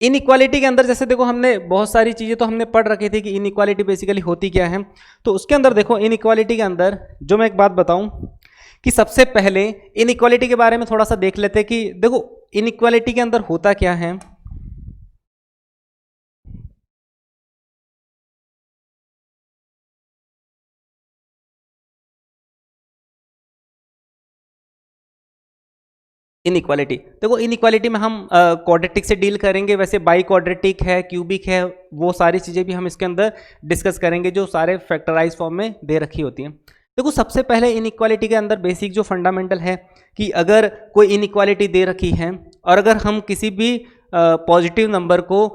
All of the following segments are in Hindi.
इनइक्वालिटी के अंदर जैसे देखो हमने बहुत सारी चीज़ें तो हमने पढ़ रखी थी कि इनइक्वालिटी बेसिकली होती क्या है। तो उसके अंदर देखो इनइक्वालिटी के अंदर जो मैं एक बात बताऊं कि सबसे पहले इनइक्वालिटी के बारे में थोड़ा सा देख लेते हैं कि देखो इनइक्वालिटी के अंदर होता क्या है। इनइक्वालिटी देखो इनइक्वालिटी में हम क्वाड्रेटिक से डील करेंगे, वैसे बाई क्वाड्रेटिक है, क्यूबिक है, वो सारी चीज़ें भी हम इसके अंदर डिस्कस करेंगे जो सारे फैक्टराइज फॉर्म में दे रखी होती हैं। देखो सबसे पहले इनइक्वालिटी के अंदर बेसिक जो फंडामेंटल है कि अगर कोई इनइक्वालिटी दे रखी है और अगर हम किसी भी पॉजिटिव नंबर को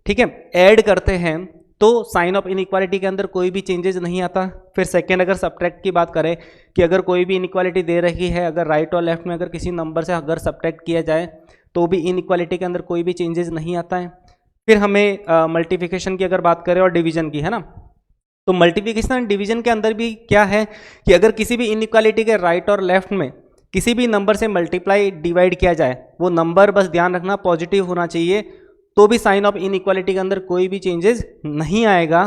ठीक है ऐड करते हैं तो साइन ऑफ इनइक्वालिटी के अंदर कोई भी चेंजेस नहीं आता। फिर सेकेंड अगर सब्ट्रैक्ट की बात करें कि अगर कोई भी इनइक्वालिटी दे रही है, अगर राइट और लेफ्ट में अगर किसी नंबर से अगर सब्ट्रैक्ट किया जाए तो भी इनइक्वालिटी के अंदर कोई भी चेंजेस नहीं आता है। फिर हमें मल्टीप्लिकेशन की अगर बात करें और डिवीजन की है ना, तो मल्टीप्लिकेशन एंड डिवीजन के अंदर भी क्या है कि अगर किसी भी इनइक्वालिटी के राइट और लेफ्ट में किसी भी नंबर से मल्टीप्लाई डिवाइड किया जाए, वो नंबर बस ध्यान रखना पॉजिटिव होना चाहिए, तो भी साइन ऑफ इनइक्वालिटी के अंदर कोई भी चेंजेस नहीं आएगा।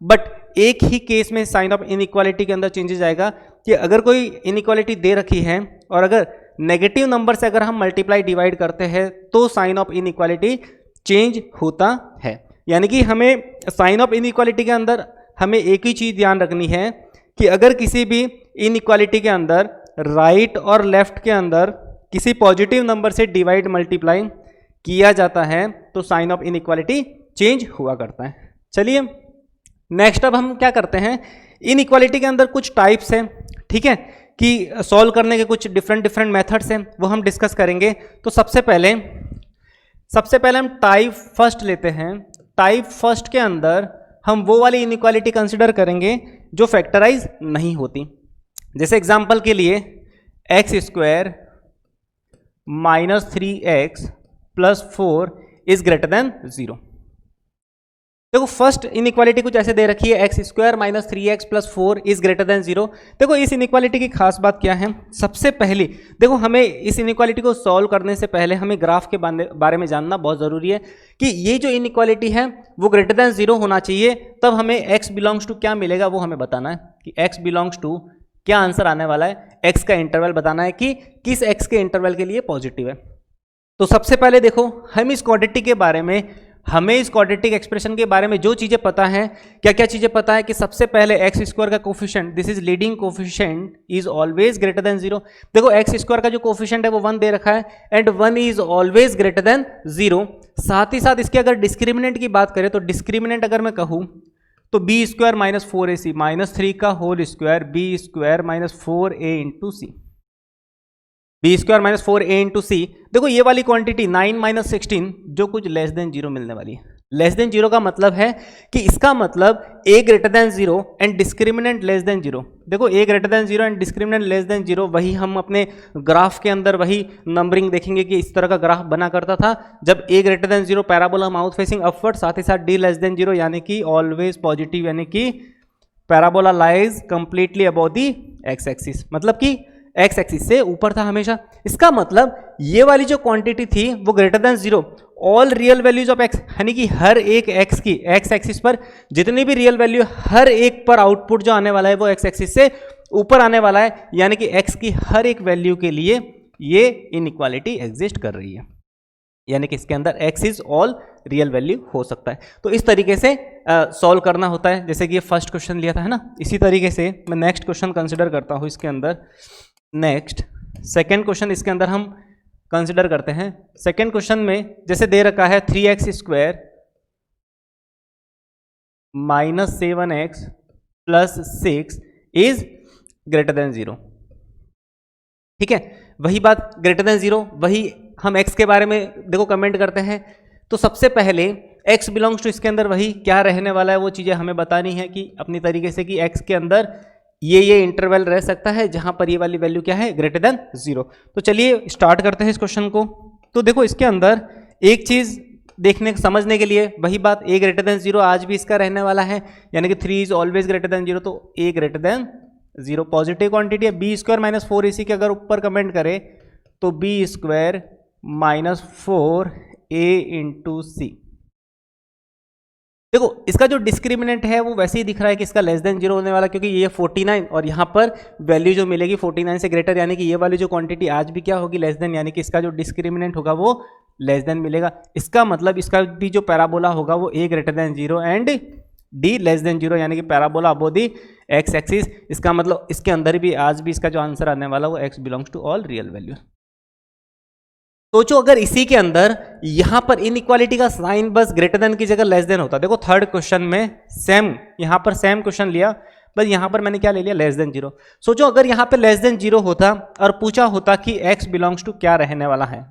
बट एक ही केस में साइन ऑफ इनइक्वालिटी के अंदर चेंजेस आएगा कि अगर कोई इनइक्वालिटी दे रखी है और अगर नेगेटिव नंबर से अगर हम मल्टीप्लाई डिवाइड करते हैं तो साइन ऑफ इनइक्वालिटी चेंज होता है। यानी कि हमें साइन ऑफ इनइक्वालिटी के अंदर हमें एक ही चीज़ ध्यान रखनी है कि अगर किसी भी इनइक्वालिटी के अंदर राइट और लेफ्ट के अंदर किसी पॉजिटिव नंबर से डिवाइड मल्टीप्लाई किया जाता है तो साइन ऑफ इनइक्वालिटी चेंज हुआ करता है। चलिए नेक्स्ट अब हम क्या करते हैं, इनइक्वालिटी के अंदर कुछ टाइप्स हैं, ठीक है, कि सॉल्व करने के कुछ डिफरेंट मेथड्स हैं, वो हम डिस्कस करेंगे। तो सबसे पहले हम टाइप फर्स्ट लेते हैं। टाइप फर्स्ट के अंदर हम वो वाली इनइक्वालिटी कंसिडर करेंगे जो फैक्टराइज नहीं होती। जैसे एग्जांपल के लिए x² - 3x + 4 is greater than 0। देखो फर्स्ट इनइक्वालिटी कुछ ऐसे दे रखी है x² - 3x + 4 is greater than 0। देखो इस इनइक्वालिटी की खास बात क्या है, सबसे पहली देखो हमें इस इनइक्वालिटी को सॉल्व करने से पहले हमें ग्राफ के बारे में जानना बहुत ज़रूरी है कि ये जो इनइक्वालिटी है वो ग्रेटर देन 0 होना चाहिए, तब हमें x बिलोंग्स टू क्या मिलेगा वो हमें बताना है कि x बिलोंग्स टू क्या आंसर आने वाला है, x का इंटरवल बताना है कि किस x के इंटरवल के लिए पॉजिटिव है। तो सबसे पहले देखो हम इस क्वाड्रेटिक के बारे में, हमें इस क्वाड्रेटिक एक्सप्रेशन के बारे में जो चीज़ें पता है, क्या क्या चीज़ें पता है कि सबसे पहले x² का coefficient, this is leading coefficient, is always greater than 0। देखो x² का जो कोफिशिएंट है वो 1 दे रखा है and 1 is always greater than 0। साथ ही साथ इसके अगर डिस्क्रिमिनेंट की बात करें तो डिस्क्रिमिनेंट अगर मैं कहूँ तो b² - 4ac -3 का whole square b² - 4a × c, b² - 4a × c। देखो ये वाली क्वांटिटी 9 - 16 जो कुछ लेस देन 0 मिलने वाली है। लेस देन 0 का मतलब है कि इसका मतलब a greater than 0 and discriminant less than 0। देखो a greater than 0 and discriminant less than 0, वही हम अपने ग्राफ के अंदर वही नंबरिंग देखेंगे कि इस तरह का ग्राफ बना करता था जब a greater than 0 parabola mouth facing upward, साथ ही साथ d लेस देन 0 यानी कि ऑलवेज पॉजिटिव, यानी कि पैराबोला लाइज कंप्लीटली अबव दी एक्स एक्सिस, मतलब कि एक्स एक्सिस से ऊपर था हमेशा। इसका मतलब ये वाली जो क्वांटिटी थी वो greater than 0, all real values of x, यानी कि हर एक एक्स की एक्स एक्सिस पर जितनी भी रियल वैल्यू हर एक पर आउटपुट जो आने वाला है वो एक्स एक्सिस से ऊपर आने वाला है, यानी कि एक्स की हर एक वैल्यू के लिए ये इनइक्वालिटी एग्जिस्ट कर रही है, यानी कि इसके अंदर x is all real value हो सकता है। तो इस तरीके से सॉल्व करना होता है, जैसे कि ये फर्स्ट क्वेश्चन लिया था है ना, इसी तरीके से मैं नेक्स्ट क्वेश्चन कंसिडर करता हूँ इसके अंदर। नेक्स्ट सेकेंड क्वेश्चन इसके अंदर हम कंसिडर करते हैं। सेकेंड क्वेश्चन में जैसे दे रखा है 3x² - 7x + 6 is greater than 0। ठीक है, वही बात ग्रेटर देन 0, वही हम x के बारे में देखो कमेंट करते हैं। तो सबसे पहले x बिलोंग्स टू इसके अंदर वही क्या रहने वाला है वो चीज़ें हमें बतानी है कि अपनी तरीके से कि x के अंदर ये इंटरवल रह सकता है जहां पर ये वाली वैल्यू क्या है, ग्रेटर देन 0। तो चलिए स्टार्ट करते हैं इस क्वेश्चन को। तो देखो इसके अंदर एक चीज़ देखने समझने के लिए वही बात, a ग्रेटर देन 0 आज भी इसका रहने वाला है, यानी कि 3 इज ऑलवेज ग्रेटर देन 0, तो a greater than 0 positive quantity है। b² - 4ac के अगर ऊपर कमेंट करें तो b² - 4 ए इंटू सी। देखो इसका जो डिस्क्रिमिनेंट है वो वैसे ही दिख रहा है कि इसका लेस देन 0 होने वाला, क्योंकि ये 49 और यहाँ पर वैल्यू जो मिलेगी 49 से ग्रेटर, यानी कि ये वाली जो क्वांटिटी आज भी क्या होगी, लेस देन, यानी कि इसका जो डिस्क्रिमिनेंट होगा वो लेस देन मिलेगा। इसका मतलब इसका भी जो पैराबोला होगा वो a greater than 0 and d less than 0, यानी कि पैराबोला अबो दी एक्स एक्सिस। इसका मतलब इसके अंदर भी आज भी इसका जो आंसर आने वाला वो x belongs to all real value. सोचो अगर इसी के अंदर यहां पर इनइक्वालिटी का साइन बस ग्रेटर देन की जगह लेस देन होता। देखो थर्ड क्वेश्चन में सेम, यहां पर सेम क्वेश्चन लिया, बस यहां पर मैंने क्या ले लिया, लेस देन 0। सोचो अगर यहां पर लेस देन 0 होता और पूछा होता कि x बिलोंग्स टू क्या रहने वाला है,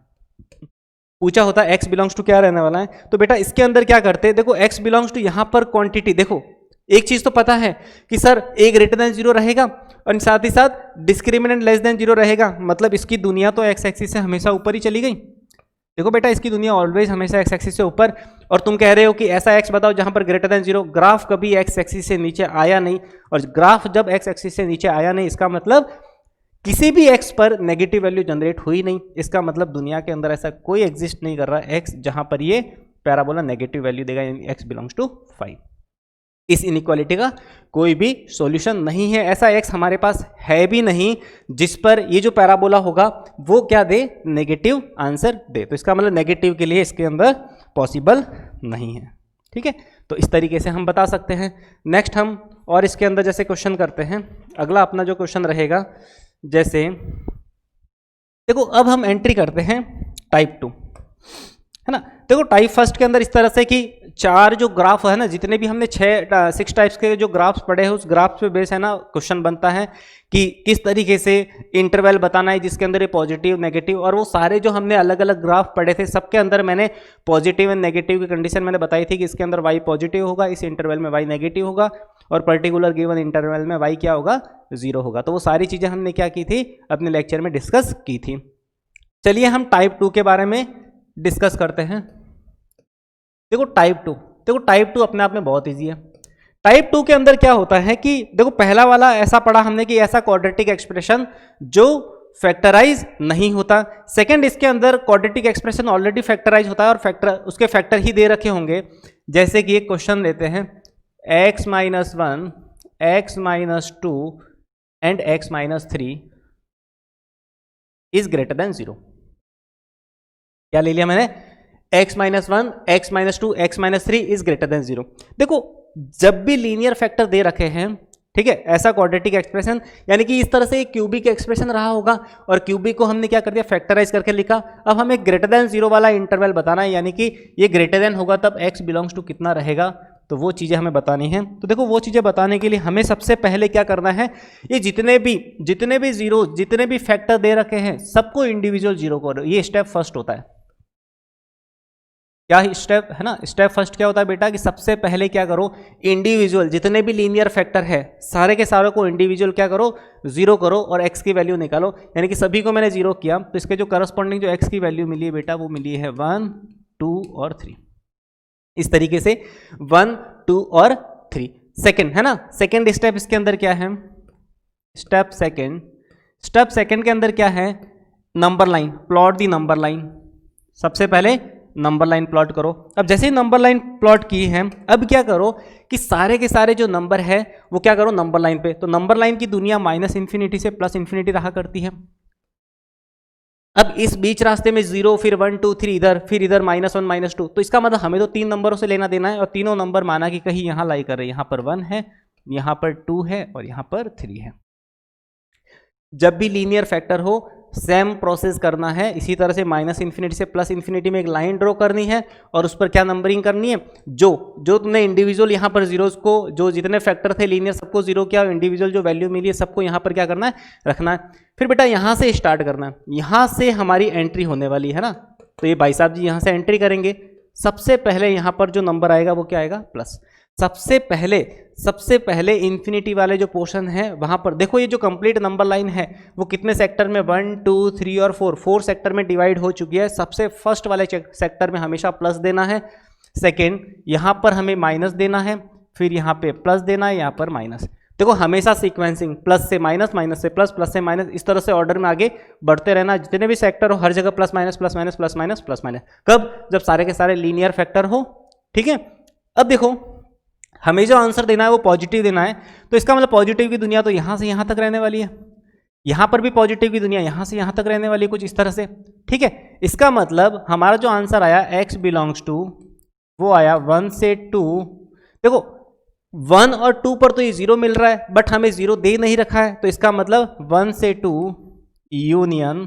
पूछा होता x बिलोंग्स टू क्या रहने वाला है, तो बेटा इसके अंदर क्या करते, देखो x बिलोंग्स टू यहां पर क्वांटिटी, देखो एक चीज तो पता है कि सर a ग्रेटर देन 0 रहेगा और साथ ही साथ डिस्क्रिमिनेंट लेस देन 0 रहेगा, मतलब इसकी दुनिया तो x एक्सिस से हमेशा ऊपर ही चली गई। देखो बेटा इसकी दुनिया ऑलवेज हमेशा x एक्सिस से ऊपर, और तुम कह रहे हो कि ऐसा x बताओ जहां पर ग्रेटर देन 0। ग्राफ कभी x एक्सिस से नीचे आया नहीं, और ग्राफ जब x एक्सिस से नीचे आया नहीं इसका मतलब किसी भी x पर नेगेटिव वैल्यू जनरेट हुई नहीं। इसका मतलब दुनिया के अंदर ऐसा कोई एग्जिस्ट नहीं कर रहा x जहां पर ये पैराबोला नेगेटिव वैल्यू देगा, यानी x बिलोंग्स टू 5। इस इनइक्वालिटी का कोई भी सॉल्यूशन नहीं है, ऐसा x हमारे पास है भी नहीं जिस पर ये जो पैराबोला होगा वो क्या दे, नेगेटिव आंसर दे। तो इसका मतलब नेगेटिव के लिए इसके अंदर पॉसिबल नहीं है। ठीक है, तो इस तरीके से हम बता सकते हैं। नेक्स्ट हम और इसके अंदर जैसे क्वेश्चन करते हैं, अगला अपना जो क्वेश्चन रहेगा, जैसे देखो अब हम एंट्री करते हैं टाइप 2, है ना। देखो टाइप फर्स्ट के अंदर इस तरह से कि 4 जो ग्राफ है ना, जितने भी हमने 6 टाइप्स के जो ग्राफ्स पढ़े हैं उस ग्राफ पे बेस है ना क्वेश्चन बनता है कि किस तरीके से इंटरवल बताना है जिसके अंदर ये पॉजिटिव नेगेटिव, और वो सारे जो हमने अलग अलग ग्राफ पढ़े थे सबके अंदर मैंने पॉजिटिव एंड नेगेटिव की कंडीशन मैंने बताई थी कि इसके अंदर y पॉजिटिव होगा, इस इंटरवल में y नेगेटिव होगा, और पर्टिकुलर गिवन इंटरवल में y क्या होगा, 0 होगा। तो वो सारी चीज़ें हमने क्या की थी, अपने लेक्चर में डिस्कस की थी। चलिए हम टाइप 2 के बारे में डिस्कस करते हैं। देखो टाइप 2 अपने आप में बहुत इजी है। टाइप 2 के अंदर क्या होता है कि देखो पहला वाला ऐसा पढ़ा हमने कि ऐसा क्वाड्रेटिक एक्सप्रेशन जो फैक्टराइज नहीं होता। सेकंड इसके अंदर क्वाड्रेटिक एक्सप्रेशन ऑलरेडी फैक्टराइज होता है और उसके फैक्टर ही दे रखे होंगे। जैसे कि एक क्वेश्चन लेते हैं, x - 1 x - 2 and x - 3 is greater than 0। क्या ले लिया मैंने, x - 1 x - 2 x - 3 is greater than 0। देखो जब भी लीनियर फैक्टर दे रखे हैं, ठीक है, ऐसा क्वाड्रेटिक एक्सप्रेशन, यानी कि इस तरह से एक क्यूबिक एक्सप्रेशन रहा होगा और क्यूबिक को हमने क्या कर दिया, फैक्टराइज करके लिखा। अब हमें ग्रेटर देन 0 वाला इंटरवल बताना है, यानी कि ये ग्रेटर देन होगा तब x बिलोंग्स टू कितना रहेगा, तो वो चीज़ें हमें बतानी है। तो देखो वो चीज़ें बताने के लिए हमें सबसे पहले क्या करना है, ये जितने भी जीरो, जितने भी फैक्टर दे रखे हैं सबको इंडिविजुअल जीरो करो। ये स्टेप फर्स्ट होता है। क्या स्टेप है ना, स्टेप फर्स्ट क्या होता है बेटा कि सबसे पहले क्या करो, इंडिविजुअल जितने भी लीनियर फैक्टर है सारे के सारों को इंडिविजुअल क्या करो, जीरो करो और x की वैल्यू निकालो। यानी कि सभी को मैंने जीरो किया तो इसके जो करस्पॉन्डिंग जो x की वैल्यू मिली है बेटा वो मिली है 1, 2 और 3। इस तरीके से 1, 2 और 3। सेकेंड है ना, सेकेंड स्टेप इसके अंदर क्या है, स्टेप सेकेंड के अंदर क्या है, number line, plot the number line. सबसे पहले नंबर लाइन प्लॉट करो। अब जैसे ही नंबर लाइन प्लॉट की है, अब क्या करो कि सारे के सारे जो नंबर है वो क्या करो नंबर लाइन पे। तो नंबर लाइन की दुनिया -∞ से +∞ रहा करती है। अब इस बीच रास्ते में 0, फिर 1, 2, 3 इधर, फिर इधर -1, -2। तो इसका मतलब हमें तो 3 नंबरों से लेना देना है और तीनों नंबर माना कि कहीं यहाँ लाई कर रहे हैं। यहाँ पर 1 है, यहाँ पर 2 है और यहाँ पर 3 है। जब भी लीनियर फैक्टर हो सेम प्रोसेस करना है। इसी तरह से -∞ से +∞ में एक लाइन ड्रॉ करनी है और उस पर क्या नंबरिंग करनी है, जो तुमने इंडिविजुअल यहाँ पर जीरोस को, जो जितने फैक्टर थे लीनियर सबको जीरो किया, इंडिविजुअल जो वैल्यू मिली है सबको यहाँ पर क्या करना है, रखना है। फिर बेटा यहाँ से स्टार्ट करना है, यहाँ से हमारी एंट्री होने वाली है ना। तो ये भाई साहब जी यहाँ से एंट्री करेंगे। सबसे पहले यहाँ पर जो नंबर आएगा वो क्या आएगा, प्लस। सबसे पहले इन्फिनिटी वाले जो पोर्शन है वहां पर देखो, ये जो कंप्लीट नंबर लाइन है वो कितने सेक्टर में, 1, 2, 3 और 4 सेक्टर में डिवाइड हो चुकी है। सबसे फर्स्ट वाले सेक्टर में हमेशा प्लस देना है। सेकेंड यहाँ पर हमें माइनस देना है, फिर यहाँ पे प्लस देना है, यहाँ पर माइनस। देखो हमेशा सीक्वेंसिंग प्लस से माइनस, माइनस से प्लस, प्लस से माइनस, इस तरह से ऑर्डर में आगे बढ़ते रहना। जितने भी सेक्टर हो हर जगह plus minus plus minus plus minus plus minus. कब? जब सारे के सारे लीनियर फैक्टर हो। ठीक है, अब देखो हमें जो आंसर देना है वो पॉजिटिव देना है, तो इसका मतलब पॉजिटिव की दुनिया तो यहाँ से यहाँ तक रहने वाली है, यहाँ पर भी पॉजिटिव की दुनिया यहाँ से यहाँ तक रहने वाली है, कुछ इस तरह से। ठीक है, इसका मतलब हमारा जो आंसर आया x बिलोंग्स टू, वो आया 1 से 2। देखो 1 और 2 पर तो ये 0 मिल रहा है, बट हमें 0 दे नहीं रखा है, तो इसका मतलब 1 से 2 यूनियन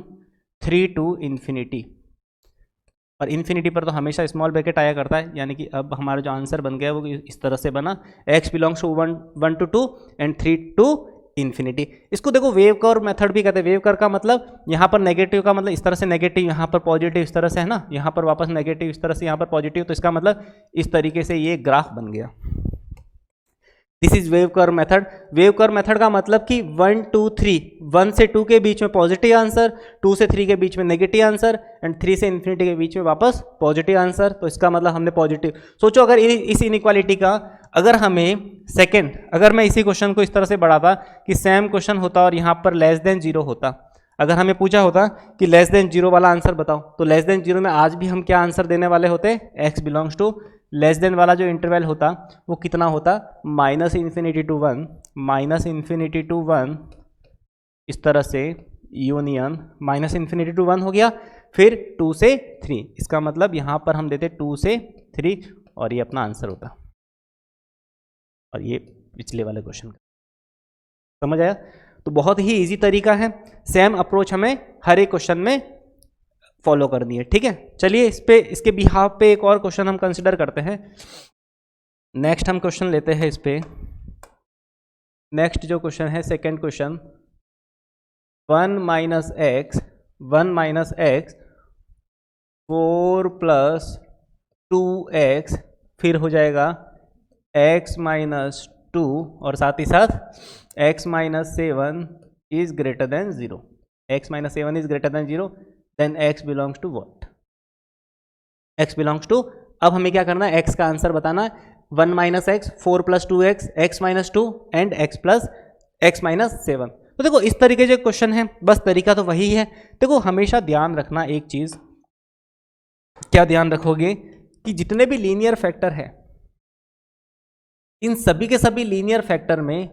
3 टू इन्फिनिटी। और इन्फिनिटी पर तो हमेशा स्मॉल ब्रैकेट आया करता है, यानी कि अब हमारा जो आंसर बन गया वो इस तरह से बना, x belongs to 1 to 2 and 3 to infinity. इसको देखो वेव कर्व मेथड भी कहते हैं। वेव कर्व का मतलब यहाँ पर नेगेटिव का मतलब इस तरह से नेगेटिव, यहाँ पर पॉजिटिव इस तरह से है ना, यहाँ पर वापस नेगेटिव इस तरह से, यहाँ पर पॉजिटिव, तो इसका मतलब इस तरीके से ये ग्राफ बन गया। This is wave curve method. Wave curve method का मतलब कि 1 2 3, 1 से 2 के बीच में पॉजिटिव आंसर, 2 से 3 के बीच में नेगेटिव आंसर एंड 3 से इन्फिनिटी के बीच में वापस पॉजिटिव आंसर। तो इसका मतलब हमने पॉजिटिव, सोचो अगर इस इनइक्वालिटी का अगर हमें सेकंड, अगर मैं इसी क्वेश्चन को इस तरह से बढ़ाता कि सेम क्वेश्चन होता और यहाँ पर लेस देन 0 होता, अगर हमें पूछा होता कि लेस देन 0 वाला आंसर बताओ, तो लेस देन 0 में आज भी हम क्या आंसर देने वाले होते, x belongs to less than वाला जो इंटरवल होता वो कितना होता, -∞ to 1, -∞ to 1, इस तरह से यूनियन -∞ to 1 हो गया, फिर 2 से 3। इसका मतलब यहाँ पर हम देते 2 से 3 और ये अपना आंसर होता। और ये पिछले वाले क्वेश्चन का, समझ आया? तो बहुत ही इजी तरीका है, सेम अप्रोच हमें हर एक क्वेश्चन में फॉलो करनी है। ठीक है, चलिए इस पे, इसके बिहाफ पे एक और क्वेश्चन हम कंसिडर करते हैं। नेक्स्ट हम क्वेश्चन लेते हैं इस पे। नेक्स्ट जो क्वेश्चन है second question, 1 minus x 4 + 2x, फिर हो जाएगा x - 2 और साथ ही साथ x - 7 is greater than 0। x - 7 is greater than 0, then x belongs to what? x belongs to, अब हमें क्या करना है, x का आंसर बताना है। 1 - x, 4 + 2x, x - 2 and x - 7। तो देखो इस तरीके से क्वेश्चन है, बस तरीका तो वही है। देखो हमेशा ध्यान रखना एक चीज, क्या ध्यान रखोगे कि जितने भी लीनियर फैक्टर है, इन सभी के सभी लीनियर फैक्टर में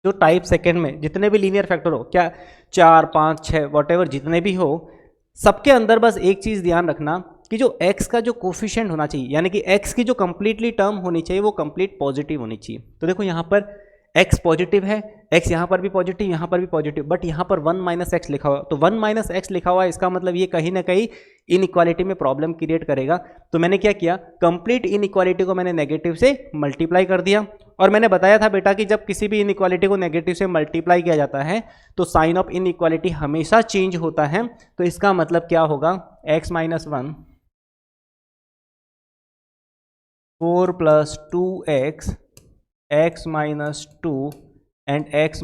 जो टाइप सेकंड में जितने भी लीनियर फैक्टर हो, क्या 4 5 6 वॉटेवर जितने भी हो, सबके अंदर बस एक चीज़ ध्यान रखना कि जो x का जो कोफिशिएंट होना चाहिए, यानी कि x की जो कंप्लीटली टर्म होनी चाहिए वो कंप्लीट पॉजिटिव होनी चाहिए। तो देखो यहाँ पर x पॉजिटिव है, x यहाँ पर भी पॉजिटिव, यहाँ पर भी पॉजिटिव, बट यहाँ पर 1 - x लिखा हुआ, तो 1 - x लिखा हुआ, इसका मतलब ये कहीं ना कहीं इनइक्वालिटी में प्रॉब्लम क्रिएट करेगा। तो मैंने क्या किया, कंप्लीट इनइक्वालिटी को मैंने नेगेटिव से मल्टीप्लाई कर दिया। और मैंने बताया था बेटा कि जब किसी भी इनइक्वालिटी को नेगेटिव से मल्टीप्लाई किया जाता है तो साइन ऑफ इनइक्वालिटी हमेशा चेंज होता है। तो इसका मतलब क्या होगा, x - 1 4 + 2x, x - 2 and x -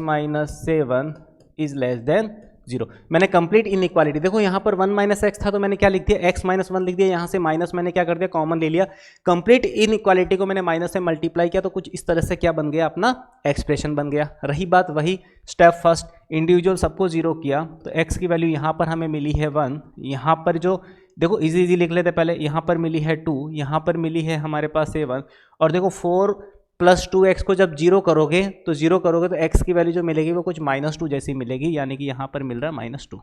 7 is less then 0। मैंने कंप्लीट इनइक्वालिटी, देखो यहाँ पर 1 - x था तो मैंने क्या लिख दिया, x - 1 लिख दिया, यहाँ से माइनस मैंने क्या कर दिया, कॉमन ले लिया। कंप्लीट इनइक्वालिटी को मैंने माइनस से मल्टीप्लाई किया, तो कुछ इस तरह से क्या बन गया, अपना एक्सप्रेशन बन गया। रही बात वही स्टेप फर्स्ट, इंडिविजुअल सबको 0 किया, तो x की वैल्यू यहाँ पर हमें मिली है 1, यहाँ पर जो देखो इजी लिख लेते पहले, यहाँ पर मिली है 2, यहाँ पर मिली है हमारे पास 7, और देखो 4 + 2x को जब 0 करोगे तो x की वैल्यू जो मिलेगी वो कुछ -2 जैसी मिलेगी, यानी कि यहाँ पर मिल रहा है -2।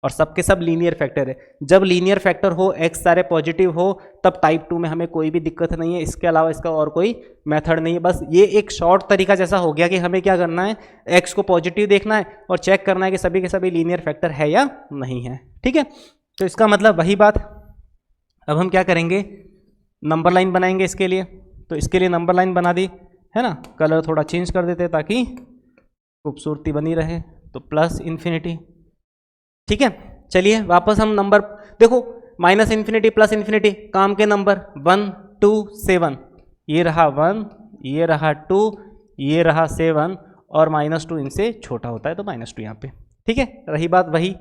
और सबके सब लीनियर फैक्टर है। जब लीनियर फैक्टर हो, x सारे पॉजिटिव हो, तब टाइप 2 में हमें कोई भी दिक्कत नहीं है। इसके अलावा इसका और कोई मेथड नहीं है। बस ये एक शॉर्ट तरीका जैसा हो गया कि हमें क्या करना है, x को पॉजिटिव देखना है और चेक करना है कि सभी के सभी लीनियर फैक्टर है या नहीं है। ठीक है, तो इसका मतलब वही बात। अब हम क्या करेंगे, नंबर लाइन बनाएंगे इसके लिए। तो इसके लिए नंबर लाइन बना दी है ना, कलर थोड़ा चेंज कर देते ताकि खूबसूरती बनी रहे। तो +∞, ठीक है। चलिए वापस हम नंबर देखो, -∞ +∞, काम के नंबर 1 2 7, ये रहा 1, ये रहा 2, ये रहा 7, और -2 इनसे छोटा होता है तो -2 यहाँ पे। ठीक है, रही बात वही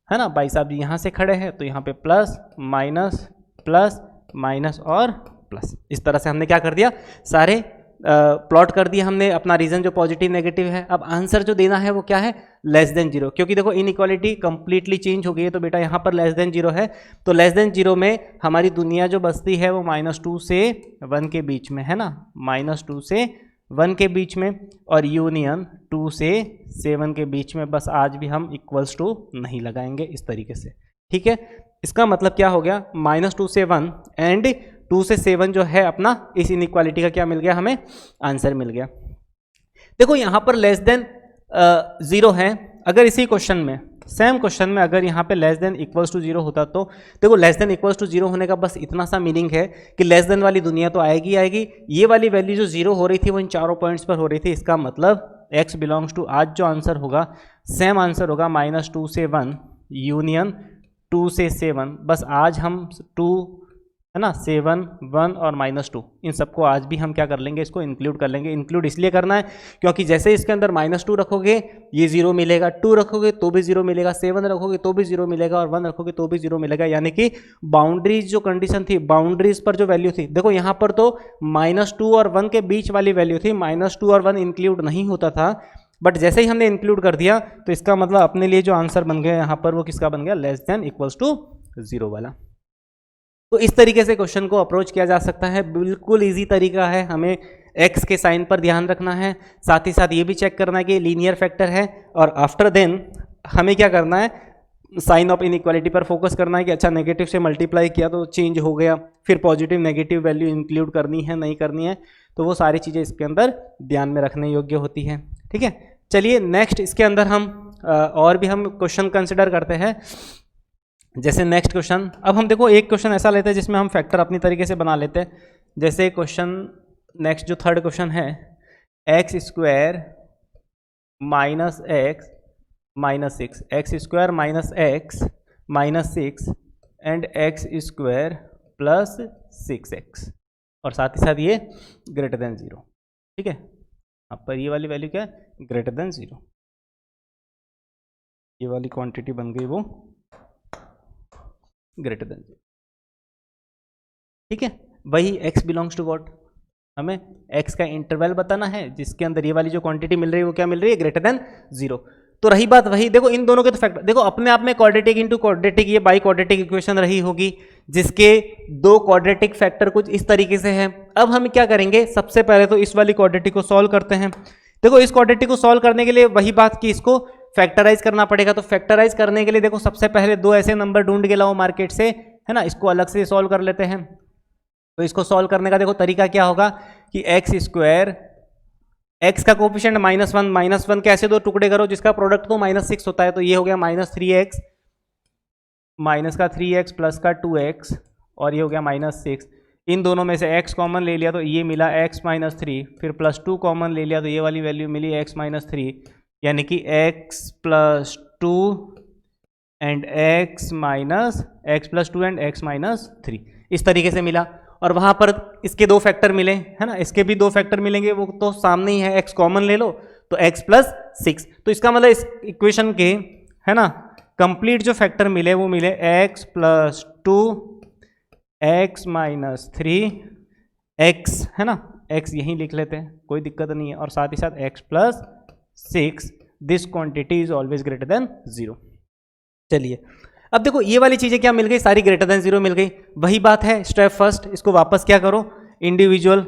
है ना, भाई साहब जी यहाँ से खड़े हैं तो यहाँ पे प्लस माइनस प्लस माइनस और प्लस, इस तरह से हमने क्या कर दिया, सारे प्लॉट कर दिया हमने अपना रीजन जो पॉजिटिव नेगेटिव है। अब आंसर जो देना है वो क्या है, लेस देन जीरो, क्योंकि देखो इनइक्वालिटी कंप्लीटली चेंज हो गई है। तो बेटा यहाँ पर लेस देन जीरो है, तो लेस देन जीरो में हमारी दुनिया जो बसती है वो -2 से 1 के बीच में है ना, -2 से 1 के बीच में, और यूनियन 2 से 7 के बीच में। बस आज भी हम इक्वल्स टू नहीं लगाएंगे इस तरीके से, ठीक है। इसका मतलब क्या हो गया, -2 से 1 एंड 2 से 7 जो है अपना इस इनइक्वालिटी का क्या मिल गया, हमें आंसर मिल गया। देखो यहाँ पर लेस देन जीरो है, अगर इसी क्वेश्चन में सेम क्वेश्चन में अगर यहाँ पे less than equals to zero होता तो देखो less than equals to zero होने का बस इतना सा मीनिंग है कि लेस देन वाली दुनिया तो आएगी आएगी, ये वाली वैल्यू जो जीरो हो रही थी वो इन चारों पॉइंट्स पर हो रही थी। इसका मतलब x बिलोंग्स टू, आज जो आंसर होगा सेम आंसर होगा -2 से 1 यूनियन 2 से 7। बस आज हम 2 है ना, 7, 1 और -2 इन सबको आज भी हम क्या कर लेंगे, इसको इंक्लूड कर लेंगे। इंक्लूड इसलिए करना है क्योंकि जैसे इसके अंदर -2 रखोगे ये 0 मिलेगा, 2 रखोगे तो भी 0 मिलेगा, 7 रखोगे तो भी 0 मिलेगा, और 1 रखोगे तो भी 0 मिलेगा। यानी कि बाउंड्रीज जो कंडीशन थी, बाउंड्रीज पर जो वैल्यू थी, देखो यहाँ पर तो -2 और 1 के बीच वाली वैल्यू थी, -2 और 1 इंक्लूड नहीं होता था, बट जैसे ही हमने इंक्लूड कर दिया तो इसका मतलब अपने लिए जो आंसर बन गया यहाँ पर वो किसका बन गया, लेस देन इक्वल्स टू 0 वाला। तो इस तरीके से क्वेश्चन को अप्रोच किया जा सकता है, बिल्कुल इजी तरीका है। हमें x के साइन पर ध्यान रखना है, साथ ही साथ ये भी चेक करना है कि लीनियर फैक्टर है, और आफ्टर देन हमें क्या करना है, साइन ऑफ इनइक्वालिटी पर फोकस करना है कि अच्छा नेगेटिव से मल्टीप्लाई किया तो चेंज हो गया, फिर पॉजिटिव नेगेटिव वैल्यू इंक्लूड करनी है नहीं करनी है, तो वो सारी चीज़ें इसके अंदर ध्यान में रखने योग्य होती हैं, ठीक है। चलिए नेक्स्ट इसके अंदर हम और भी हम क्वेश्चन कंसिडर करते हैं। जैसे नेक्स्ट क्वेश्चन, अब हम देखो एक क्वेश्चन ऐसा लेते हैं जिसमें हम फैक्टर अपनी तरीके से बना लेते हैं। जैसे क्वेश्चन नेक्स्ट जो थर्ड क्वेश्चन है, x² - x - 6, x² - x - 6 and x² + 6x, और साथ ही साथ ये ग्रेटर देन 0, ठीक है। अब पर ये वाली वैल्यू क्या है, ग्रेटर देन 0, ये वाली क्वांटिटी बन गई वो ग्रेटर देन 0, ठीक है। वही x बिलोंग्स टू व्हाट, हमें x का इंटरवल बताना है जिसके अंदर ये वाली जो क्वांटिटी मिल रही है वो क्या मिल रही है, ग्रेटर देन 0। तो रही बात वही, देखो इन दोनों के तो फैक्टर देखो अपने आप में क्वाड्रेटिक इंटू क्वाड्रेटिक, ये बाई क्वाड्रेटिक इक्वेशन रही होगी जिसके दो क्वाड्रेटिक फैक्टर कुछ इस तरीके से हैं। अब हम क्या करेंगे, सबसे पहले तो इस वाली क्वाड्रेटिक को सॉल्व करते हैं। देखो इस क्वाड्रेटिक को सॉल्व करने के लिए वही बात कि इसको फैक्टराइज करना पड़ेगा। तो फैक्टराइज करने के लिए देखो सबसे पहले दो ऐसे नंबर ढूंढ के लाओ मार्केट से, है ना, इसको अलग से सॉल्व कर लेते हैं। तो इसको सॉल्व करने का देखो तरीका क्या होगा कि x², x का कोफिशिएंट -1 के ऐसे दो टुकड़े करो जिसका प्रोडक्ट तो -6 होता है, तो ये हो गया -3x, माइनस का 3x प्लस का 2x, और ये हो गया -6। इन दोनों में से x कॉमन ले लिया तो ये मिला x - 3, फिर +2 कॉमन ले लिया तो ये वाली वैल्यू मिली x - 3, यानी कि x + 2 and x + 2 and x - 3 इस तरीके से मिला। और वहाँ पर इसके दो फैक्टर मिले, है ना, इसके भी दो फैक्टर मिलेंगे, वो तो सामने ही है, x कॉमन ले लो तो x + 6। तो इसका मतलब इस इक्वेशन के, है ना, कंप्लीट जो फैक्टर मिले वो मिले x + 2, x - 3, x, है ना, x यहीं लिख लेते हैं, कोई दिक्कत नहीं है, और साथ ही साथ x + 6, this quantity is always greater than 0। चलिए अब देखो ये वाली चीजें क्या मिल गई, सारी ग्रेटर देन 0 मिल गई। वही बात है, स्टेप फर्स्ट, इसको वापस क्या करो, इंडिविजुअल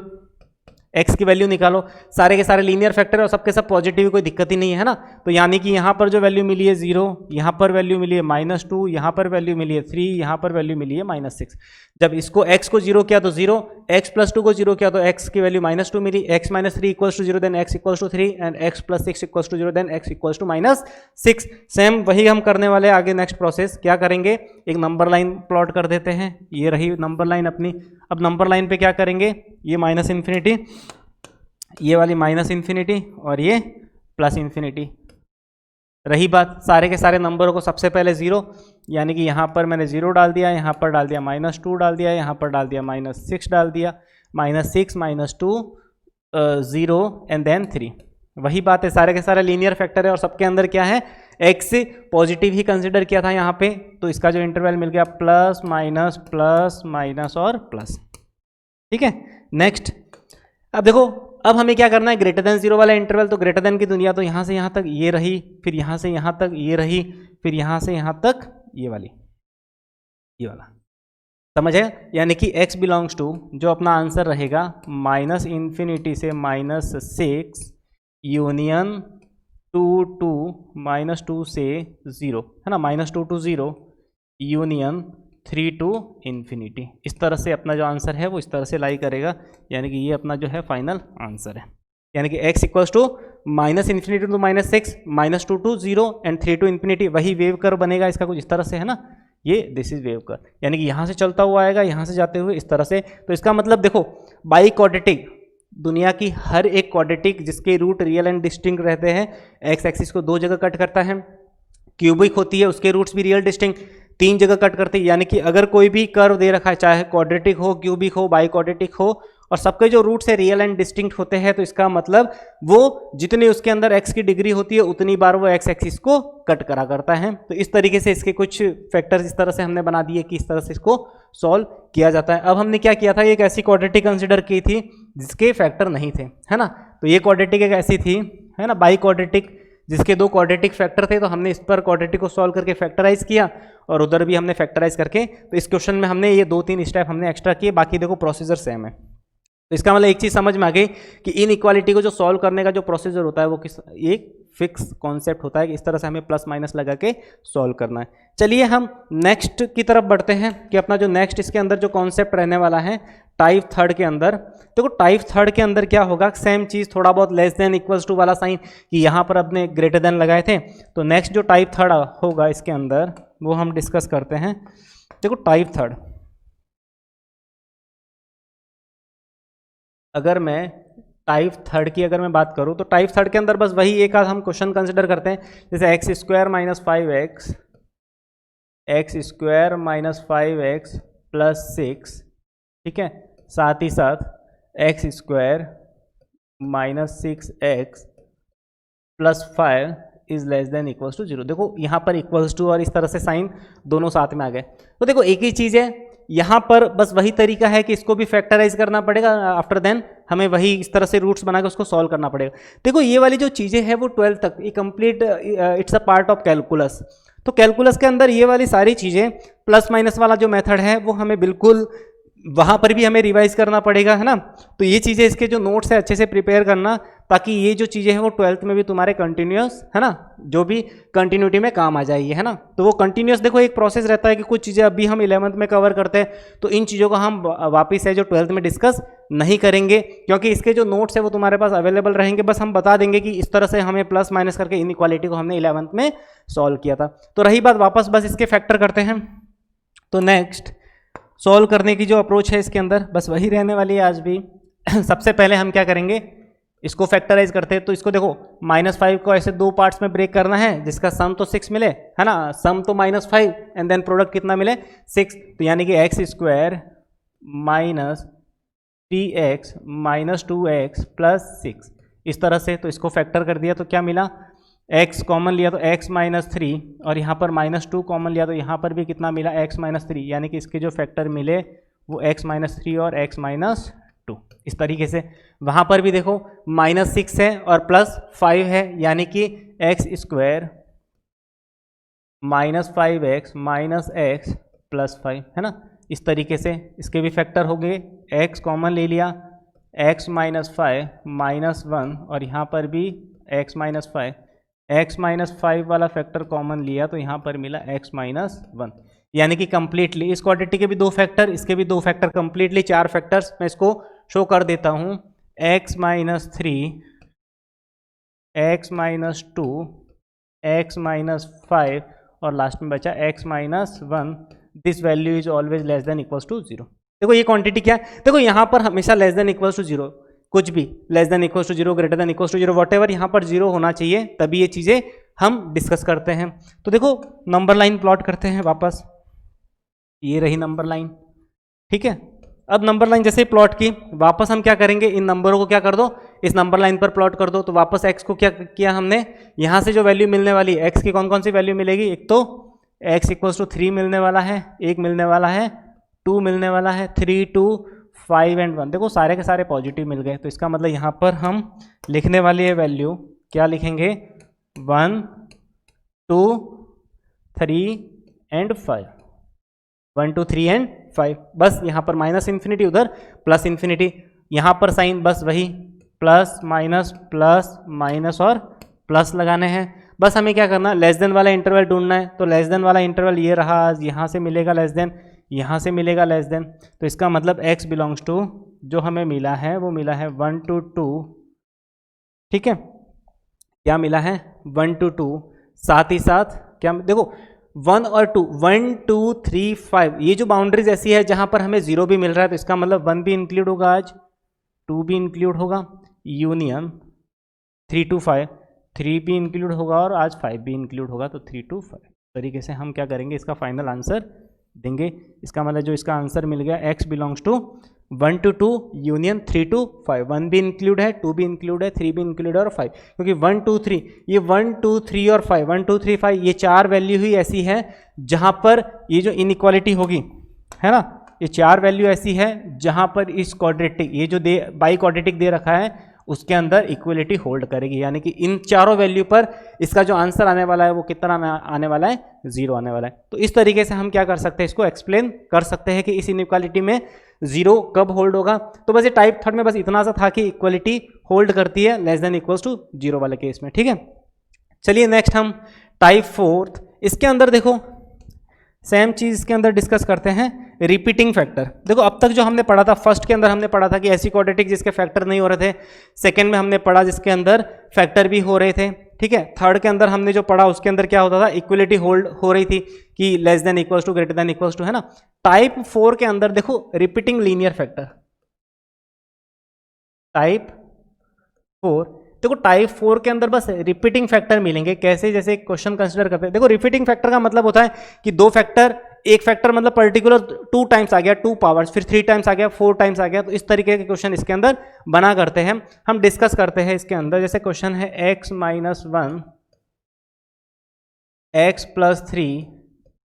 x की वैल्यू निकालो। सारे के सारे लीनियर फैक्टर है और सबके सब पॉजिटिव, कोई दिक्कत ही नहीं है ना। तो यानी कि यहाँ पर जो वैल्यू मिली है 0, यहाँ पर वैल्यू मिली है -2, यहाँ पर वैल्यू मिली है 3, यहाँ पर वैल्यू मिली है -6। जब इसको x को 0 किया तो 0, x + 2 को 0 किया तो x की वैल्यू -2 मिली, x - 3 = 0, then x = 3 and x + 6 = 0, then x = -6। Same वही हम करने वाले आगे। नेक्स्ट प्रोसेस क्या करेंगे, एक नंबर लाइन प्लॉट कर देते हैं, ये रही नंबर लाइन अपनी। अब नंबर लाइन पे क्या करेंगे, ये -∞, ये वाली -∞, और ये +∞। रही बात, सारे के सारे नंबरों को सबसे पहले 0, यानी कि यहाँ पर मैंने 0 डाल दिया, यहाँ पर डाल दिया -2 डाल दिया, यहाँ पर डाल दिया -6 डाल दिया, -6 -2 0 एंड देन 3। वही बात है, सारे के सारे लीनियर फैक्टर है और सबके अंदर क्या है, x पॉजिटिव ही कंसिडर किया था यहाँ पे, तो इसका जो इंटरवल मिल गया प्लस माइनस और प्लस, ठीक है। नेक्स्ट अब देखो अब हमें क्या करना है, ग्रेटर देन 0 वाला इंटरवल, तो ग्रेटर देन की दुनिया तो यहाँ से यहाँ तक ये रही, फिर यहाँ से यहाँ तक ये रही, फिर यहाँ से यहाँ तक ये वाली, ये वाला, समझ है। यानी कि x बिलोंग्स टू, जो अपना आंसर रहेगा -∞ से -6 यूनियन 2 टू -2 से 0, है ना, -2 to 0 यूनियन 3 to ∞। इस तरह से अपना जो आंसर है वो इस तरह से लाई करेगा, यानी कि ये अपना जो है फाइनल आंसर है। यानी कि x equals to -∞ to -6 -2 to 0 and 3 to ∞, वही वेव कर्व बनेगा इसका कुछ इस तरह से, है ना, ये दिस इज वेव कर्व, यानी कि यहाँ से चलता हुआ आएगा, यहाँ से जाते हुए इस तरह से। तो इसका मतलब देखो, बाई क्वाड्रेटिक, दुनिया की हर एक क्वाड्रेटिक जिसके रूट रियल एंड डिस्टिंक्ट रहते हैं, एक्स एक्सिस को 2 जगह कट करता है। क्यूबिक होती है, उसके रूट्स भी रियल डिस्टिंक्ट 3 जगह कट करते हैं। यानी कि अगर कोई भी कर्व दे रखा है, चाहे क्वाड्रेटिक हो, क्यूबिक हो, बाई क्वाड्रेटिक हो, और सबके जो रूट्स है रियल एंड डिस्टिंक्ट होते हैं, तो इसका मतलब वो जितनी उसके अंदर x की डिग्री होती है उतनी बार वो x एक्सिस को कट करा करता है। तो इस तरीके से इसके कुछ फैक्टर्स इस तरह से हमने बना दिए कि इस तरह से इसको सॉल्व किया जाता है। अब हमने क्या किया था, एक ऐसी क्वाड्रेटिक कंसिडर की थी जिसके फैक्टर नहीं थे, है ना। तो ये क्वाड्रेटिक एक ऐसी थी, है ना, बाई क्वाड्रेटिक, जिसके 2 क्वाड्रेटिक फैक्टर थे। तो हमने इस पर क्वाड्रेटिक को सॉल्व करके फैक्टराइज किया, और उधर भी हमने फैक्टराइज करके, तो इस क्वेश्चन में हमने ये 2-3 स्टेप हमने एक्स्ट्रा किए, बाकी देखो प्रोसीजर सेम है। तो इसका मतलब एक चीज़ समझ में आ गई कि इन इक्वालिटी को जो सॉल्व करने का जो प्रोसीजर होता है वो किस, एक फिक्स कॉन्सेप्ट होता है कि इस तरह से हमें प्लस माइनस लगा के सॉल्व करना है। चलिए हम नेक्स्ट की तरफ बढ़ते हैं कि अपना जो नेक्स्ट इसके अंदर जो कॉन्सेप्ट रहने वाला है टाइप थर्ड के अंदर। देखो टाइप थर्ड के अंदर क्या होगा, सेम चीज़, थोड़ा बहुत लेस देन इक्वल्स टू वाला साइन, कि यहाँ पर अपने ग्रेटर देन लगाए थे। तो नेक्स्ट जो टाइप थर्ड होगा इसके अंदर वो हम डिस्कस करते हैं। देखो टाइप थर्ड, अगर मैं टाइप थर्ड की अगर मैं बात करूं तो टाइप थर्ड के अंदर बस वही एक आध हम क्वेश्चन कंसिडर करते हैं, जैसे x² - 5x, x² - 5x + 6, ठीक है, साथ ही साथ x² - 6x + 5 is less than equals to 0। देखो यहाँ पर इक्वल्स टू और इस तरह से साइन दोनों साथ में आ गए। तो देखो एक ही चीज़ है, यहाँ पर बस वही तरीका है कि इसको भी फैक्टराइज करना पड़ेगा, आफ्टर देन हमें वही इस तरह से रूट्स बना के उसको सॉल्व करना पड़ेगा। देखो ये वाली जो चीज़ें हैं वो 12th तक ये complete, it's a part of calculus. तो कैलकुलस के अंदर ये वाली सारी चीज़ें, प्लस माइनस वाला जो मेथड है वो हमें बिल्कुल वहाँ पर भी हमें रिवाइज करना पड़ेगा, है ना। तो ये चीज़ें, इसके जो नोट्स है अच्छे से प्रिपेयर करना, ताकि ये जो चीज़ें हैं वो 12th में भी तुम्हारे कंटिन्यूस, है ना, जो भी कंटिन्यूटी में काम आ जाएगी, है ना। तो वो कंटिन्यूस, देखो एक प्रोसेस रहता है कि कुछ चीज़ें अभी हम 11th में कवर करते हैं, तो इन चीज़ों को हम वापस है जो 12th में डिस्कस नहीं करेंगे, क्योंकि इसके जो नोट्स है वो तुम्हारे पास अवेलेबल रहेंगे। बस हम बता देंगे कि इस तरह से हमें प्लस माइनस करके इन इक्वालिटी को हमने 11th में सॉल्व किया था। तो रही बात, वापस बस इसके फैक्टर करते हैं। तो नेक्स्ट सॉल्व करने की जो अप्रोच है इसके अंदर बस वही रहने वाली है आज भी। सबसे पहले हम क्या करेंगे, इसको फैक्टराइज करते हैं। तो इसको देखो -5 को ऐसे 2 पार्ट्स में ब्रेक करना है, जिसका सम तो 6 मिले, है ना, सम तो -5 एंड देन प्रोडक्ट कितना मिले 6। तो यानी कि x² - 3x - 2x + 6, इस तरह से। तो इसको फैक्टर कर दिया तो क्या मिला, x कॉमन लिया तो x - 3, और यहाँ पर -2 कॉमन लिया तो यहाँ पर भी कितना मिला x - 3, यानी कि इसके जो फैक्टर मिले वो x - 3 और x - 2। इस तरीके से वहाँ पर भी देखो -6 है और +5 है, यानी कि x² - 5x - x + 5, है ना। इस तरीके से इसके भी फैक्टर हो गए, x कॉमन ले लिया, x - 5 -1, और यहाँ पर भी x - 5, x - 5 वाला फैक्टर कॉमन लिया तो यहाँ पर मिला x - 1, यानी कि कंप्लीटली इस क्वाड्रेटिक के भी 2 फैक्टर, इसके भी 2 फैक्टर, कंप्लीटली 4 फैक्टर्स। मैं इसको शो कर देता हूँ, x - 3, x - 2, x - 5 और लास्ट में बचा x - 1। This value is always less than equals to 0। देखो ये क्वांटिटी क्या है, देखो यहाँ पर हमेशा लेस देन इक्वल्स टू 0, कुछ भी less than equals to 0, greater than equals to 0, whatever यहाँ पर 0 होना चाहिए, तभी ये चीज़ें हम डिस्कस करते हैं। तो देखो नंबर लाइन प्लॉट करते हैं वापस, ये रही नंबर लाइन, ठीक है। अब नंबर लाइन जैसे प्लॉट की, वापस हम क्या करेंगे, इन नंबरों को क्या कर दो, इस नंबर लाइन पर प्लॉट कर दो। तो वापस x को क्या किया हमने, यहाँ से जो वैल्यू मिलने वाली है, x की कौन कौन सी वैल्यू मिलेगी, एक तो x = 3 मिलने वाला है, 1 मिलने वाला है, 2 मिलने वाला है, 3, 2, 5 एंड 1, देखो सारे के सारे पॉजिटिव मिल गए, तो इसका मतलब यहाँ पर हम लिखने वाली है वैल्यू क्या लिखेंगे 1 2 3 एंड 5, 1 2 3 एंड 5। बस यहाँ पर माइनस इन्फिनिटी, उधर प्लस इन्फिनिटी, यहाँ पर साइन बस वही प्लस माइनस और प्लस लगाने हैं। बस हमें क्या करना, लेस देन वाला इंटरवल ढूंढना है, तो लेस देन वाला इंटरवल ये रहा, यहाँ से मिलेगा लेस देन, यहाँ से मिलेगा लेस देन, तो इसका मतलब x बिलोंग्स टू जो हमें मिला है वो मिला है 1 to 2, ठीक है, क्या मिला है 1 to 2। साथ ही साथ क्या देखो 1 और 2, 1 2 3 5, ये जो बाउंड्रीज ऐसी है जहाँ पर हमें 0 भी मिल रहा है, तो इसका मतलब 1 भी इंक्लूड होगा, आज 2 भी इंक्लूड होगा, यूनियन 3 to 5, 3 भी इंक्लूड होगा और आज 5 भी इंक्लूड होगा, तो 3 to 5 तरीके से हम क्या करेंगे, इसका फाइनल आंसर देंगे। इसका मतलब जो इसका आंसर मिल गया x belongs to 1 to 2 union 3 to 5, 1 भी इंक्लूड है, 2 भी इंक्लूड है, 3 भी इंक्लूड है और 5, क्योंकि 1 2 3, ये 1 2 3 और 5, 1 2 3 5, ये चार वैल्यू ही ऐसी है जहाँ पर ये जो इनइक्वालिटी होगी, है ना, ये चार वैल्यू ऐसी है जहाँ पर इस क्वाड्रेटिक, ये जो बाई क्वाड्रेटिक दे रखा है उसके अंदर इक्वलिटी होल्ड करेगी, यानी कि इन चारों वैल्यू पर इसका जो आंसर आने वाला है वो कितना आने वाला है, 0 आने वाला है। तो इस तरीके से हम क्या कर सकते हैं, इसको एक्सप्लेन कर सकते हैं कि इस इनइक्वालिटी में 0 कब होल्ड होगा। तो बस ये टाइप थर्ड में बस इतना सा था कि इक्वलिटी होल्ड करती है लेस देन इक्वल्स टू 0 वाले केस में, ठीक है। चलिए नेक्स्ट हम टाइप फोर्थ, इसके अंदर देखो सेम चीज के अंदर डिस्कस करते हैं रिपीटिंग फैक्टर। देखो अब तक जो हमने पढ़ा था, फर्स्ट के अंदर हमने पढ़ा था कि ऐसी क्वाड्रेटिक जिसके फैक्टर नहीं हो रहे थे, सेकंड में हमने पढ़ा जिसके अंदर फैक्टर भी हो रहे थे, ठीक है। थर्ड के अंदर हमने जो पढ़ा उसके अंदर क्या होता था, इक्वलिटी होल्ड हो रही थी कि less than equals to greater than equals to, है ना। टाइप 4 के अंदर देखो रिपीटिंग लीनियर फैक्टर, टाइप 4, देखो टाइप 4 के अंदर बस रिपीटिंग फैक्टर मिलेंगे। कैसे, जैसे क्वेश्चन कंसीडर करते हैं, देखो रिपीटिंग फैक्टर का मतलब होता है कि दो फैक्टर, एक फैक्टर मतलब पर्टिकुलर 2 टाइम्स आ गया, 2 पावर्स, फिर 3 टाइम्स आ गया, 4 टाइम्स आ गया, तो इस तरीके के क्वेश्चन इसके अंदर बना करते हैं, हम डिस्कस करते हैं इसके अंदर। जैसे क्वेश्चन है x - 1 x + 3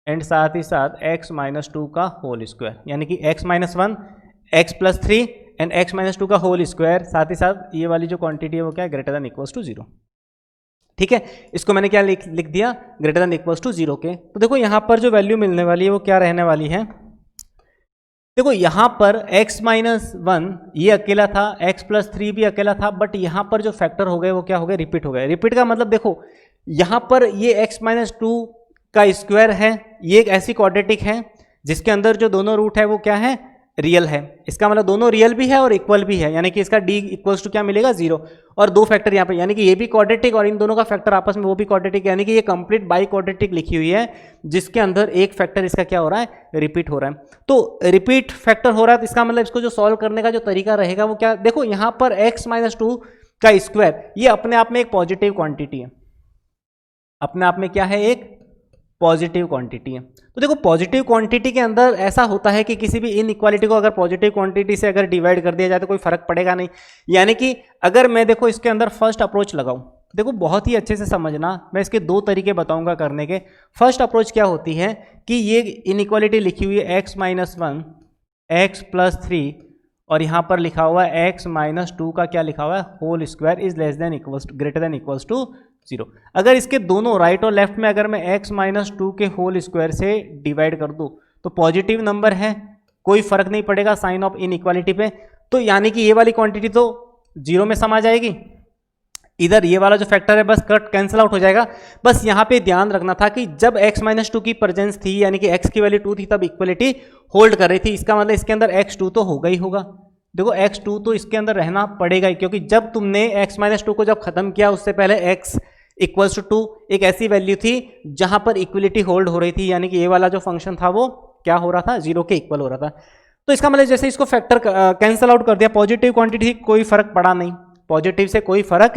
एंड साथ ही साथ x - 2 का होल स्क्वायर, यानी कि x - 1 x + 3 एंड x - 2 का होल स्क्वायर, साथ ही साथ ये वाली जो क्वांटिटी है वो क्या है, ग्रेटर देन इक्वल्स टू 0, ठीक है। इसको मैंने क्या लिख दिया, ग्रेटर देन इक्वल्स टू 0 के। तो देखो यहाँ पर जो वैल्यू मिलने वाली है वो क्या रहने वाली है, देखो यहाँ पर x - 1 ये अकेला था, x + 3 भी अकेला था, बट यहाँ पर जो फैक्टर हो गए वो क्या हो गए, रिपीट हो गए। रिपीट का मतलब देखो यहाँ पर ये x - 2 का स्क्वायर है, ये एक ऐसी क्वाड्रेटिक है जिसके अंदर जो दोनों रूट है वो क्या है, रियल है। इसका मतलब दोनों रियल भी है और इक्वल भी है, यानी कि इसका d इक्वल्स टू क्या मिलेगा, 0। और दो फैक्टर यहाँ पे, यानी कि ये भी क्वाड्रेटिक और इन दोनों का फैक्टर आपस में वो भी क्वाड्रेटिक, यानी कि ये कंप्लीट बाई क्वाड्रेटिक लिखी हुई है जिसके अंदर एक फैक्टर इसका क्या हो रहा है, रिपीट हो रहा है। तो रिपीट फैक्टर हो रहा है, तो इसका मतलब इसको जो सॉल्व करने का जो तरीका रहेगा वो क्या, देखो यहाँ पर x - 2 का स्क्वायर ये अपने आप में एक पॉजिटिव क्वांटिटी है, अपने आप में क्या है, एक पॉजिटिव क्वांटिटी है। तो देखो पॉजिटिव क्वांटिटी के अंदर ऐसा होता है कि किसी भी इनइक्वालिटी को अगर पॉजिटिव क्वांटिटी से अगर डिवाइड कर दिया जाए तो कोई फर्क पड़ेगा नहीं। यानी कि अगर मैं देखो इसके अंदर फर्स्ट अप्रोच लगाऊं, देखो बहुत ही अच्छे से समझना, मैं इसके दो तरीके बताऊंगा करने के। फर्स्ट अप्रोच क्या होती है कि ये इनइक्वालिटी लिखी हुई है x - 1 x + 3 और यहाँ पर लिखा हुआ है x - 2 का क्या लिखा हुआ है, whole square is less than equals greater than equals to 0। अगर इसके दोनों राइट और लेफ्ट में अगर मैं x - 2 के होल स्क्वायर से डिवाइड कर दूं तो पॉजिटिव नंबर है, कोई फर्क नहीं पड़ेगा साइन ऑफ इनइक्वालिटी पे। तो यानी कि ये वाली क्वांटिटी तो 0 में समा जाएगी, इधर ये वाला जो फैक्टर है बस कट कैंसिल आउट हो जाएगा। बस यहाँ पे ध्यान रखना था कि जब x - 2 की प्रेजेंस थी, यानी कि x की वैल्यू 2 थी, तब इक्वलिटी होल्ड कर रही थी। इसका मतलब इसके अंदर x2 तो होगा ही होगा। देखो x2 तो इसके अंदर रहना पड़ेगा ही, क्योंकि जब तुमने x - 2 को जब खत्म किया उससे पहले x = 2 एक ऐसी वैल्यू थी जहां पर इक्वलिटी होल्ड हो रही थी, यानी कि ये वाला जो फंक्शन था वो क्या हो रहा था, 0 के इक्वल हो रहा था। तो इसका मतलब जैसे इसको फैक्टर कैंसिल आउट कर दिया, पॉजिटिव क्वांटिटी कोई फर्क पड़ा नहीं, पॉजिटिव से कोई फर्क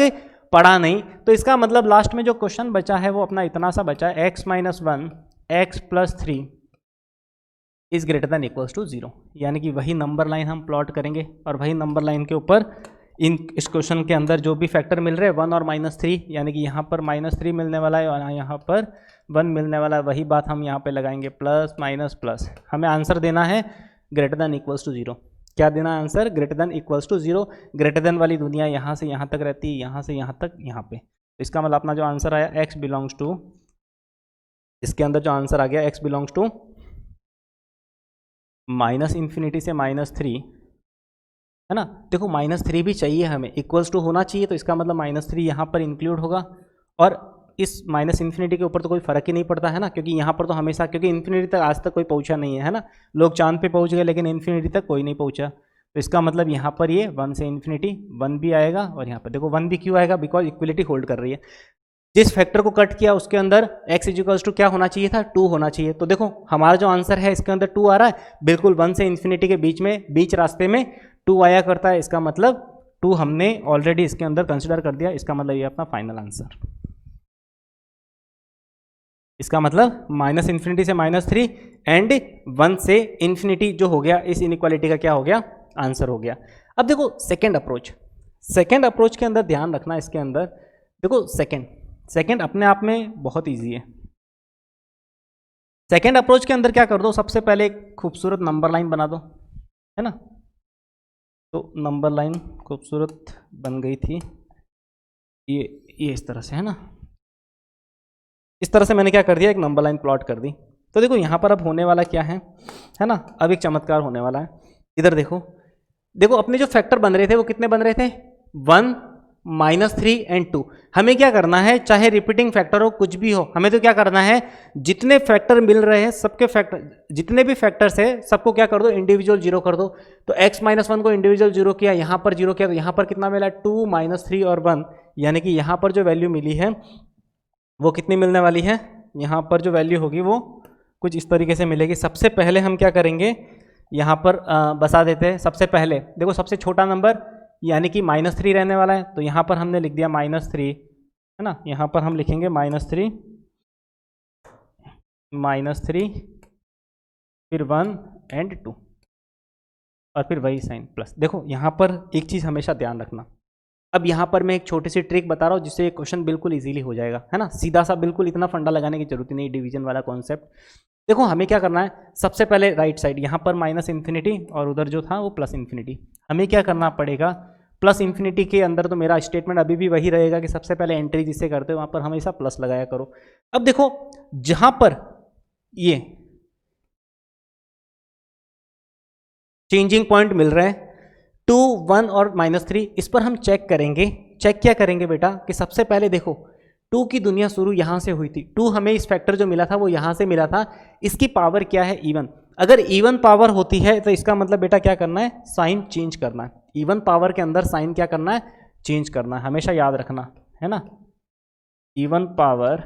पड़ा नहीं। तो इसका मतलब लास्ट में जो क्वेश्चन बचा है वो अपना इतना सा बचा है, x - 1 x + 3 is greater than equals to 0। यानी कि वही नंबर लाइन हम प्लॉट करेंगे और वही नंबर लाइन के ऊपर इस क्वेश्चन के अंदर जो भी फैक्टर मिल रहे हैं 1 और -3, यानी कि यहाँ पर -3 मिलने वाला है और यहाँ पर 1 मिलने वाला है, वही बात हम यहाँ पे लगाएंगे, प्लस माइनस प्लस। हमें आंसर देना है ग्रेटर देन इक्वल्स टू 0। क्या देना answer, greater than equals to 0। Greater than वाली दुनिया यहाँ से यहाँ तक रहती है, यहाँ से यहाँ तक यहाँ पे। तो इसका मतलब अपना जो आंसर आया x बिलोंग्स टू, इसके अंदर जो आंसर आ गया x बिलोंग्स टू -∞ से -3, है ना। देखो -3 भी चाहिए हमें, इक्वल्स टू होना चाहिए, तो इसका मतलब -3 यहाँ पर इंक्लूड होगा। और इस -∞ के ऊपर तो कोई फर्क ही नहीं पड़ता है ना, क्योंकि यहाँ पर तो हमेशा, क्योंकि इन्फिनिटी तक आज तक कोई पहुँचा नहीं है ना। लोग चांद पे पहुँच गए लेकिन इन्फिनिटी तक कोई नहीं पहुँचा। तो इसका मतलब यहाँ पर ये 1 से इन्फिनिटी 1 भी आएगा, और यहाँ पर देखो 1 भी क्यों आएगा, बिकॉज इक्वलिटी होल्ड कर रही है। जिस फैक्टर को कट किया उसके अंदर x इक्वल्स टू क्या होना चाहिए था, 2 होना चाहिए। तो देखो हमारा जो आंसर है इसके अंदर 2 आ रहा है, बिल्कुल 1 से इन्फिनिटी के बीच रास्ते में 2 आया करता है। इसका मतलब 2 हमने ऑलरेडी इसके अंदर कंसिडर कर दिया। इसका मतलब ये अपना फाइनल आंसर, इसका मतलब -∞ से -3 एंड 1 से इन्फिनिटी जो हो गया, इस इनइक्वालिटी का क्या हो गया, आंसर हो गया। अब देखो सेकेंड अप्रोच के अंदर ध्यान रखना, इसके अंदर देखो सेकेंड अपने आप में बहुत ईजी है। सेकेंड अप्रोच के अंदर क्या कर दो, सबसे पहले एक खूबसूरत नंबर लाइन बना दो, है ना। तो नंबर लाइन खूबसूरत बन गई थी, ये इस तरह से, है ना। इस तरह से मैंने क्या कर दिया, एक नंबर लाइन प्लॉट कर दी। तो देखो यहाँ पर अब होने वाला क्या है ना, अब एक चमत्कार होने वाला है। इधर देखो अपने जो फैक्टर बन रहे थे वो कितने बन रहे थे, 1 -3 एंड 2। हमें क्या करना है, चाहे रिपीटिंग फैक्टर हो कुछ भी हो, हमें तो क्या करना है, जितने फैक्टर मिल रहे हैं सबके फैक्टर, जितने भी फैक्टर्स है सबको क्या कर दो, इंडिविजुअल 0 कर दो। तो x -1 को इंडिविजुअल 0 किया, यहाँ पर 0 किया, तो यहाँ पर कितना मिला, 2 -3 और 1, यानी कि यहाँ पर जो वैल्यू मिली है वो कितनी मिलने वाली है, यहाँ पर जो वैल्यू होगी वो कुछ इस तरीके से मिलेगी। सबसे पहले हम क्या करेंगे, यहाँ पर बसा देते हैं। सबसे पहले देखो सबसे छोटा नंबर यानी कि -3 रहने वाला है, तो यहाँ पर हमने लिख दिया -3, है ना। यहाँ पर हम लिखेंगे -3 फिर 1 एंड 2 और फिर वही साइन प्लस। देखो यहाँ पर एक चीज़ हमेशा ध्यान रखना, अब यहाँ पर मैं एक छोटी सी ट्रिक बता रहा हूँ जिससे ये क्वेश्चन बिल्कुल इजीली हो जाएगा, है ना। सीधा सा, बिल्कुल इतना फंडा लगाने की जरूरत नहीं, डिवीजन वाला कॉन्सेप्ट। देखो हमें क्या करना है, सबसे पहले राइट साइड यहाँ पर -∞ और उधर जो था वो +∞। हमें क्या करना पड़ेगा, +∞ के अंदर तो मेरा स्टेटमेंट अभी भी वही रहेगा कि सबसे पहले एंट्री जिससे करते हो वहाँ पर हमेशा प्लस लगाया करो। अब देखो जहाँ पर ये चेंजिंग पॉइंट मिल रहे हैं 2, 1 और -3, इस पर हम चेक करेंगे। चेक क्या करेंगे बेटा, कि सबसे पहले देखो 2 की दुनिया शुरू यहाँ से हुई थी। 2 हमें इस फैक्टर जो मिला था वो यहाँ से मिला था, इसकी पावर क्या है, इवन। अगर इवन पावर होती है तो इसका मतलब बेटा क्या करना है, साइन चेंज करना है। इवन पावर के अंदर साइन क्या करना है, चेंज करना है, हमेशा याद रखना, है ना। Even power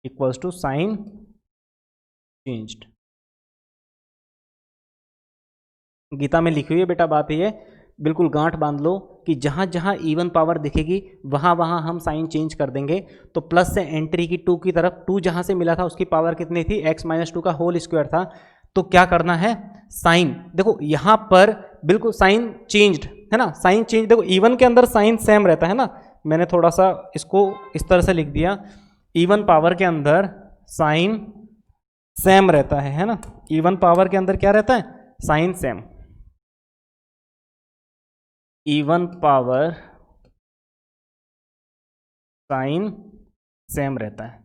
equals to sign changed. Gita में लिखी हुई है बेटा बात ये, बिल्कुल गांठ बांध लो कि जहाँ जहाँ इवन पावर दिखेगी वहाँ वहाँ हम साइन चेंज कर देंगे। तो प्लस से एंट्री की 2 की तरफ, 2 जहाँ से मिला था उसकी पावर कितनी थी, x - 2 का होल स्क्वायर था। तो क्या करना है, साइन, देखो यहाँ पर बिल्कुल साइन चेंज्ड, है ना। साइन चेंज, देखो इवन के अंदर साइन सेम रहता है ना, मैंने थोड़ा सा इसको इस तरह से लिख दिया, इवन पावर के अंदर साइन सेम रहता है ना। इवन पावर के अंदर क्या रहता है, sign same. Even power sign same रहता है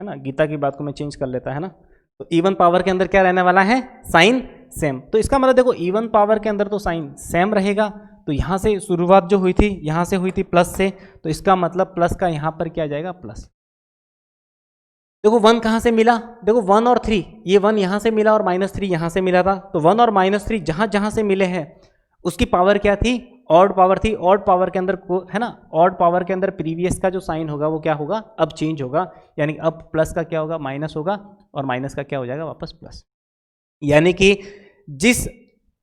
ना। गीता की बात को मैं चेंज कर लेता है ना। तो इवन पावर के अंदर क्या रहने वाला है, साइन सेम। तो इसका मतलब देखो इवन पावर के अंदर तो साइन सेम रहेगा। तो यहाँ से शुरुआत जो हुई थी, यहाँ से हुई थी प्लस से, तो इसका मतलब प्लस का यहाँ पर क्या जाएगा, प्लस। देखो 1 कहाँ से मिला, देखो 1 और 3, ये 1 यहाँ से मिला और -3 यहाँ से मिला था। तो 1 और -3 जहाँ जहाँ से मिले हैं उसकी पावर क्या थी, ऑड पावर थी। ऑड पावर के अंदर है ना, ऑड पावर के अंदर प्रीवियस का जो साइन होगा वो क्या होगा, अब चेंज होगा, यानी कि अब प्लस का क्या होगा, माइनस होगा, और माइनस का क्या हो जाएगा, वापस प्लस। यानी कि जिस,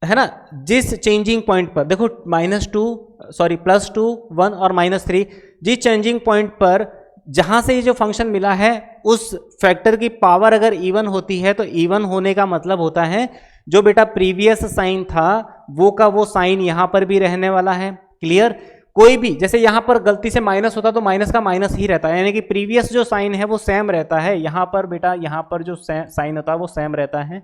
है ना, जिस चेंजिंग पॉइंट पर देखो +2, 1 और -3, जिस चेंजिंग पॉइंट पर जहां से ये जो फंक्शन मिला है उस फैक्टर की पावर अगर इवन होती है, तो इवन होने का मतलब होता है जो बेटा प्रीवियस साइन था वो का वो साइन यहां पर भी रहने वाला है। क्लियर। कोई भी, जैसे यहां पर गलती से माइनस होता तो माइनस का माइनस ही रहता है, यानी कि प्रीवियस जो साइन है वो सेम रहता है। यहां पर बेटा, यहां पर जो साइन होता है वो सेम रहता है।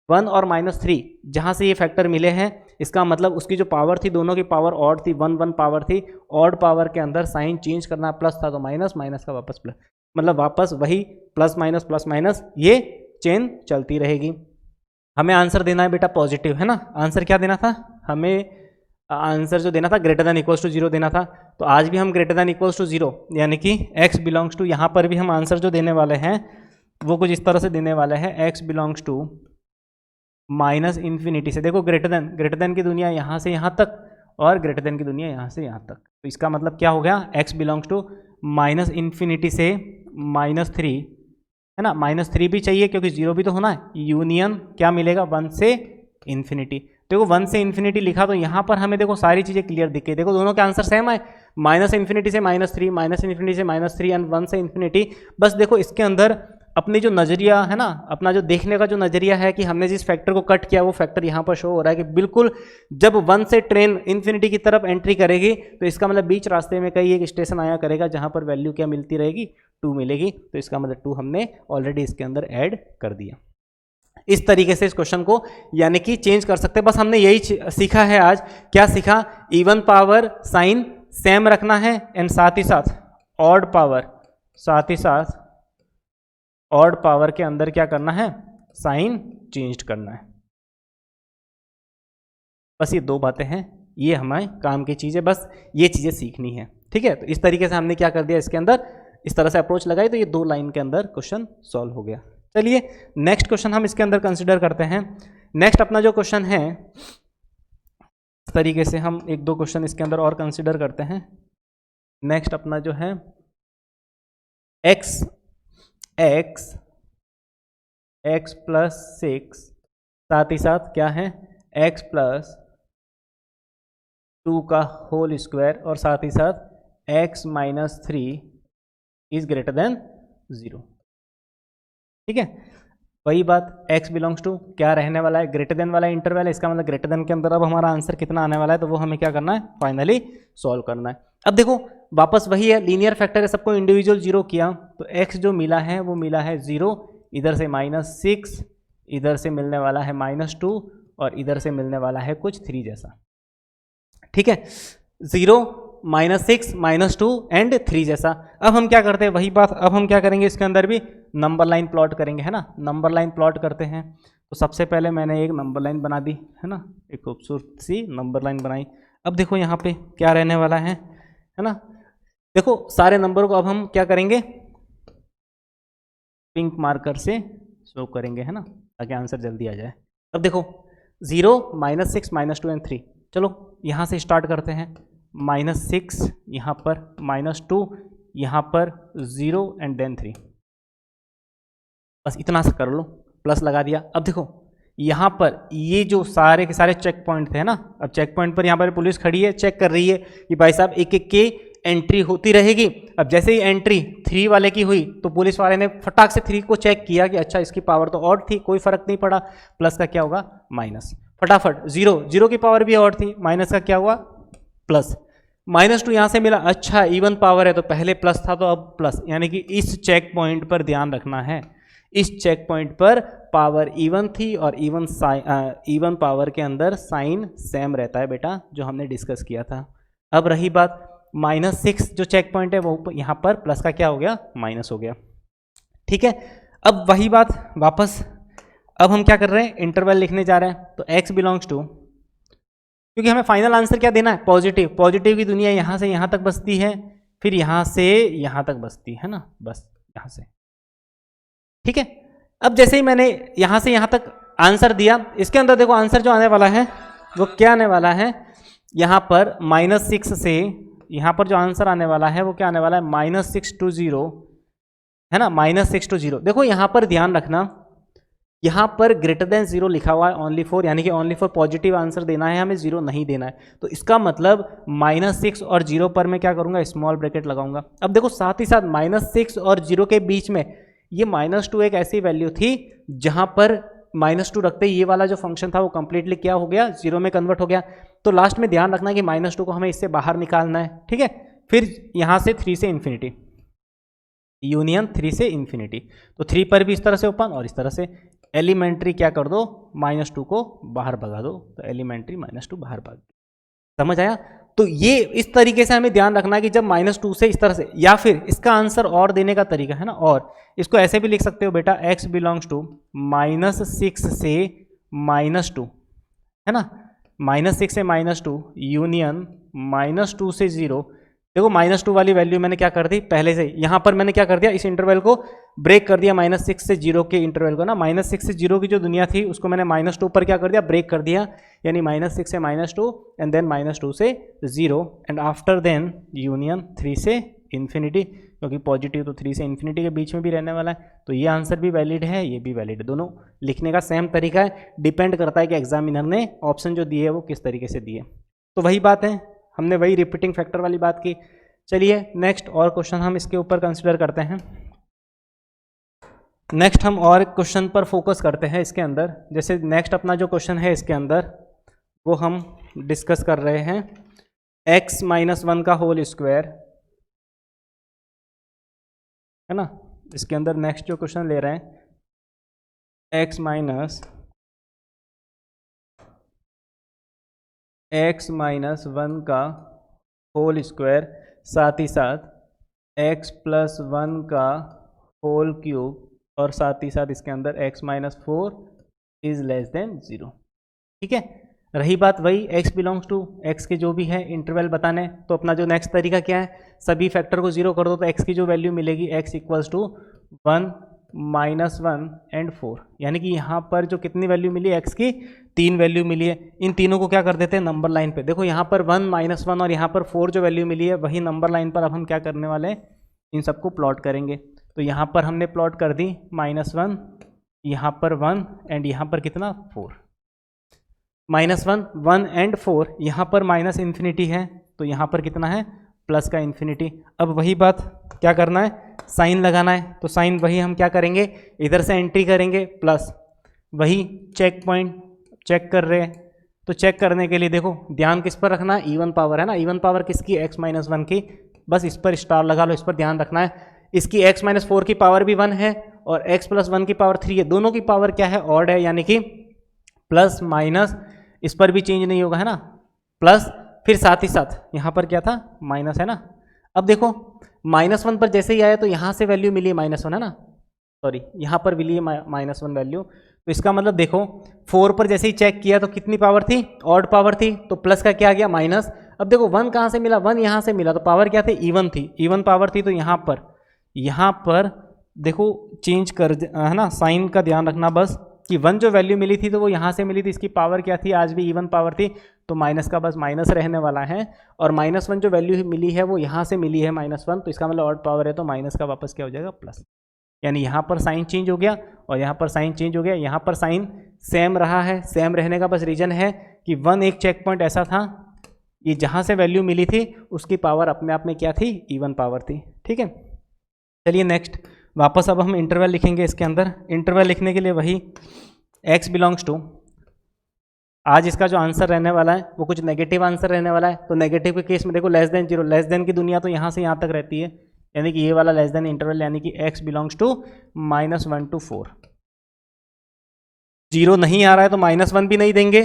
1 और -3 जहाँ से ये फैक्टर मिले हैं, इसका मतलब उसकी जो पावर थी, दोनों की पावर ऑड थी, 1 1 पावर थी, ऑड पावर के अंदर साइन चेंज करना, प्लस था तो माइनस, माइनस का वापस प्लस, मतलब वापस वही प्लस माइनस ये चेन चलती रहेगी। हमें आंसर देना है बेटा पॉजिटिव, है ना। आंसर क्या देना था हमें? आंसर जो देना था ग्रेटर देन इक्वल्स टू 0 देना था। तो आज भी हम ग्रेटर देन इक्वल्स टू 0 यानी कि x बिलोंग्स टू, यहाँ पर भी हम आंसर जो देने वाले हैं वो कुछ इस तरह से देने वाले हैं, x belongs to minus infinity से, देखो ग्रेटर देन की दुनिया यहाँ से यहाँ तक और ग्रेटर देन की दुनिया यहाँ से यहाँ तक। तो इसका मतलब क्या हो गया? x belongs to minus infinity से -3, है ना। -3 भी चाहिए क्योंकि 0 भी तो होना है, यूनियन क्या मिलेगा? 1 से इन्फिनिटी। देखो 1 से इन्फिनिटी लिखा तो यहाँ पर हमें देखो सारी चीज़ें क्लियर दिख गई। देखो दोनों के आंसर सेम है, माइनस इन्फिनिटी से -3, माइनस इन्फिनिटी से -3 एंड 1 से इन्फिनिटी। बस देखो इसके अंदर अपनी जो नज़रिया है ना, अपना जो देखने का जो नज़रिया है कि हमने जिस फैक्टर को कट किया वो फैक्टर यहाँ पर शो हो रहा है कि बिल्कुल जब 1 से ट्रेन इन्फिनिटी की तरफ एंट्री करेगी तो इसका मतलब बीच रास्ते में कहीं एक स्टेशन आया करेगा जहाँ पर वैल्यू क्या मिलती रहेगी? 2 मिलेगी। तो इसका मतलब 2 हमने ऑलरेडी इसके अंदर ऐड कर दिया। इस तरीके से इस क्वेश्चन को यानी कि चेंज कर सकते हैं। बस हमने यही सीखा है आज। क्या सीखा? इवन पावर साइन सेम रखना है एंड साथ ही साथ ऑड पावर, साथ ही साथ ऑड पावर के अंदर क्या करना है? साइन चेंज करना है। बस ये 2 बातें हैं, ये हमारे काम की चीज़ें, बस ये चीज़ें सीखनी है, ठीक है। तो इस तरीके से हमने क्या कर दिया, इसके अंदर इस तरह से अप्रोच लगाई तो ये 2 लाइन के अंदर क्वेश्चन सॉल्व हो गया। चलिए नेक्स्ट क्वेश्चन हम इसके अंदर कंसिडर करते हैं। नेक्स्ट अपना जो क्वेश्चन है, इस तरीके से हम 1-2 क्वेश्चन इसके अंदर और कंसिडर करते हैं। नेक्स्ट अपना जो है x प्लस 6, साथ ही साथ क्या है? x प्लस 2 का होल स्क्वायर और साथ ही साथ x minus 3 is greater than 0, ठीक है। वही बात, x बिलोंग्स टू क्या रहने वाला है? ग्रेटर देन वाला इंटरवल है, इसका मतलब ग्रेटर देन के अंदर अब हमारा आंसर कितना आने वाला है, तो वो हमें क्या करना है? फाइनली सॉल्व करना है। अब देखो वापस वही है, लीनियर फैक्टर है, सबको इंडिविजुअल 0 किया तो x जो मिला है वो मिला है 0, इधर से -6, इधर से मिलने वाला है -2 और इधर से मिलने वाला है कुछ 3 जैसा, ठीक है। 0, -6, -2 एंड 3 जैसा। अब हम क्या करते हैं? वही बात, अब हम क्या करेंगे? इसके अंदर भी नंबर लाइन प्लॉट करेंगे, है ना। नंबर लाइन प्लॉट करते हैं तो सबसे पहले मैंने एक नंबर लाइन बना दी, है ना, एक खूबसूरत सी नंबर लाइन बनाई। अब देखो यहाँ पे क्या रहने वाला है ना। देखो सारे नंबरों को अब हम क्या करेंगे? पिंक मार्कर से शो करेंगे, है ना, ताकि आंसर जल्दी आ जाए। अब देखो 0, -6, -2 एंड 3, चलो यहाँ से स्टार्ट करते हैं। -6 यहाँ पर, -2 यहाँ पर, 0 एंड देन 3, बस इतना सा कर लो, प्लस लगा दिया। अब देखो यहाँ पर ये जो सारे के सारे चेक पॉइंट थे ना, अब चेक पॉइंट पर यहाँ पर पुलिस खड़ी है, चेक कर रही है कि भाई साहब एक एक के एंट्री होती रहेगी। अब जैसे ही एंट्री 3 वाले की हुई तो पुलिस वाले ने फटाक से 3 को चेक किया कि अच्छा इसकी पावर तो ऑड थी, कोई फर्क नहीं पड़ा, प्लस का क्या होगा? माइनस। फटाफट 0 की पावर भी ऑड थी, माइनस का क्या हुआ? प्लस। -2 यहाँ से मिला, अच्छा इवन पावर है तो पहले प्लस था तो अब प्लस, यानी कि इस चेक पॉइंट पर ध्यान रखना है, इस चेक पॉइंट पर पावर इवन थी और इवन पावर के अंदर साइन सेम रहता है बेटा, जो हमने डिस्कस किया था। अब रही बात -6 जो चेक पॉइंट है वो यहाँ पर प्लस का क्या हो गया? माइनस हो गया, ठीक है। अब वही बात वापस, अब हम क्या कर रहे हैं? इंटरवल लिखने जा रहे हैं। तो x बिलोंग्स टू, क्योंकि हमें फाइनल आंसर क्या देना है? पॉजिटिव। पॉजिटिव की दुनिया यहाँ से यहाँ तक बसती है, फिर यहाँ से यहाँ तक बसती है ना, बस यहाँ से, ठीक है। अब जैसे ही मैंने यहाँ से यहाँ तक आंसर दिया, इसके अंदर देखो आंसर जो आने वाला है वो क्या आने वाला है? यहाँ पर -6 से यहाँ पर जो आंसर आने वाला है वो क्या आने वाला है? -6 to 0, है ना, -6 to 0। देखो यहाँ पर ध्यान रखना, यहाँ पर ग्रेटर देन 0 लिखा हुआ है ओनली फॉर, यानी कि ओनली फॉर पॉजिटिव आंसर देना है हमें, 0 नहीं देना है। तो इसका मतलब -6 और 0 पर मैं क्या करूँगा? स्मॉल ब्रैकेट लगाऊंगा। अब देखो साथ ही साथ -6 और 0 के बीच में ये -2 एक ऐसी वैल्यू थी जहाँ पर -2 रखते ही ये वाला जो फंक्शन था वो कंप्लीटली क्या हो गया? 0 में कन्वर्ट हो गया। तो लास्ट में ध्यान रखना कि -2 को हमें इससे बाहर निकालना है, ठीक है। फिर यहाँ से 3 से इन्फिनिटी, यूनियन 3 से इन्फिनिटी, तो 3 पर भी इस तरह से ओपन और इस तरह से एलिमेंट्री क्या कर दो, -2 को बाहर भगा दो, तो एलिमेंट्री -2 बाहर भाग। समझ आया? तो ये इस तरीके से हमें ध्यान रखना कि जब -2 से इस तरह से, या फिर इसका आंसर और देने का तरीका है ना, और इसको ऐसे भी लिख सकते हो बेटा, x बिलोंग्स टू -6 से -2, है ना, -6 से -2 यूनियन -2 से 0। देखो -2 वाली वैल्यू मैंने क्या कर दी पहले से, यहाँ पर मैंने क्या कर दिया, इस इंटरवल को ब्रेक कर दिया, -6 से 0 के इंटरवल को ना, -6 से 0 की जो दुनिया थी उसको मैंने -2 पर क्या कर दिया, ब्रेक कर दिया, यानी -6 से -2 एंड देन -2 से 0 एंड आफ्टर देन यूनियन 3 से इन्फिनिटी, क्योंकि पॉजिटिव तो 3 से इन्फिनिटी के बीच में भी रहने वाला है, तो ये आंसर भी वैलिड है, ये भी वैलिड है। दोनों लिखने का सेम तरीका है, डिपेंड करता है कि एग्जामिनर ने ऑप्शन जो दिए है वो किस तरीके से दिए। तो वही बात है, हमने वही रिपीटिंग फैक्टर वाली बात की। चलिए नेक्स्ट और क्वेश्चन हम इसके ऊपर कंसिडर करते हैं। नेक्स्ट हम और क्वेश्चन पर फोकस करते हैं इसके अंदर। जैसे नेक्स्ट अपना जो क्वेश्चन है इसके अंदर वो हम डिस्कस कर रहे हैं x - 1 का होल स्क्वायर, है ना। इसके अंदर नेक्स्ट जो क्वेश्चन ले रहे हैं x - 1 का होल स्क्वायर, साथ ही साथ x + 1 का होल क्यूब, और साथ ही साथ इसके अंदर x - 4 इज लेस देन 0। ठीक है, रही बात वही x बिलोंग्स टू x के जो भी है इंटरवल बताने, तो अपना जो नेक्स्ट तरीका क्या है, सभी फैक्टर को 0 कर दो तो x की जो वैल्यू मिलेगी x = 1 -1 एंड 4, यानी कि यहाँ पर जो कितनी वैल्यू मिली x की, 3 वैल्यू मिली है। इन तीनों को क्या कर देते हैं नंबर लाइन पे। देखो यहाँ पर 1 -1 और यहाँ पर 4 जो वैल्यू मिली है वही नंबर लाइन पर अब हम क्या करने वाले हैं, इन सबको प्लॉट करेंगे। तो यहाँ पर हमने प्लॉट कर दी -1, यहाँ पर 1 एंड यहाँ पर कितना 4, -1 1 एंड 4, यहाँ पर माइनस इन्फिनिटी है तो यहाँ पर कितना है प्लस का इन्फिनिटी। अब वही बात क्या करना है, साइन लगाना है, तो साइन वही हम क्या करेंगे, इधर से एंट्री करेंगे प्लस, वही चेक पॉइंट चेक कर रहे हैं। तो चेक करने के लिए देखो ध्यान किस पर रखना है, इवन पावर है ना, इवन पावर किसकी, x - 1 की, बस इस पर स्टार लगा लो, इस पर ध्यान रखना है। इसकी x - 4 की पावर भी 1 है और x + 1 की पावर 3 है, दोनों की पावर क्या है, ऑड है, यानी कि प्लस माइनस, इस पर भी चेंज नहीं होगा, है ना, प्लस, फिर साथ ही साथ यहाँ पर क्या था माइनस, है ना। अब देखो -1 पर जैसे ही आया तो यहाँ से वैल्यू मिली -1, है ना, सॉरी यहाँ पर मिली -1 वैल्यू, तो इसका मतलब देखो 4 पर जैसे ही चेक किया तो कितनी पावर थी, ऑड पावर थी, तो प्लस का क्या आ गया माइनस। अब देखो 1 कहाँ से मिला, 1 यहाँ से मिला, तो पावर क्या थी, इवन थी, इवन पावर थी, तो यहाँ पर देखो चेंज कर, है ना, साइन का ध्यान रखना बस कि 1 जो वैल्यू मिली थी तो वो यहाँ से मिली थी, इसकी पावर क्या थी, आज भी इवन पावर थी, तो माइनस का बस माइनस रहने वाला है, और -1 जो वैल्यू मिली है वो यहाँ से मिली है -1, तो इसका मतलब ऑड पावर है, तो माइनस का वापस क्या हो जाएगा प्लस, यानी यहाँ पर साइन चेंज हो गया और यहाँ पर साइन चेंज हो गया। यहाँ पर साइन सेम रहा है, सेम रहने का बस रीजन है कि 1 एक चेक पॉइंट ऐसा था, ये जहाँ से वैल्यू मिली थी उसकी पावर अपने आप में क्या थी, इवन पावर थी। ठीक है, चलिए नेक्स्ट वापस अब हम इंटरवल लिखेंगे इसके अंदर। इंटरवल लिखने के लिए वही x बिलोंग्स टू, आज इसका जो आंसर रहने वाला है वो कुछ नेगेटिव आंसर रहने वाला है, तो नेगेटिव के केस में देखो लेस देन 0, लेस देन की दुनिया तो यहाँ से यहाँ तक रहती है, यानी कि ये वाला लेस देन इंटरवल, यानी कि x बिलोंग्स टू -1 to 4। 0 नहीं आ रहा है तो -1 भी नहीं देंगे,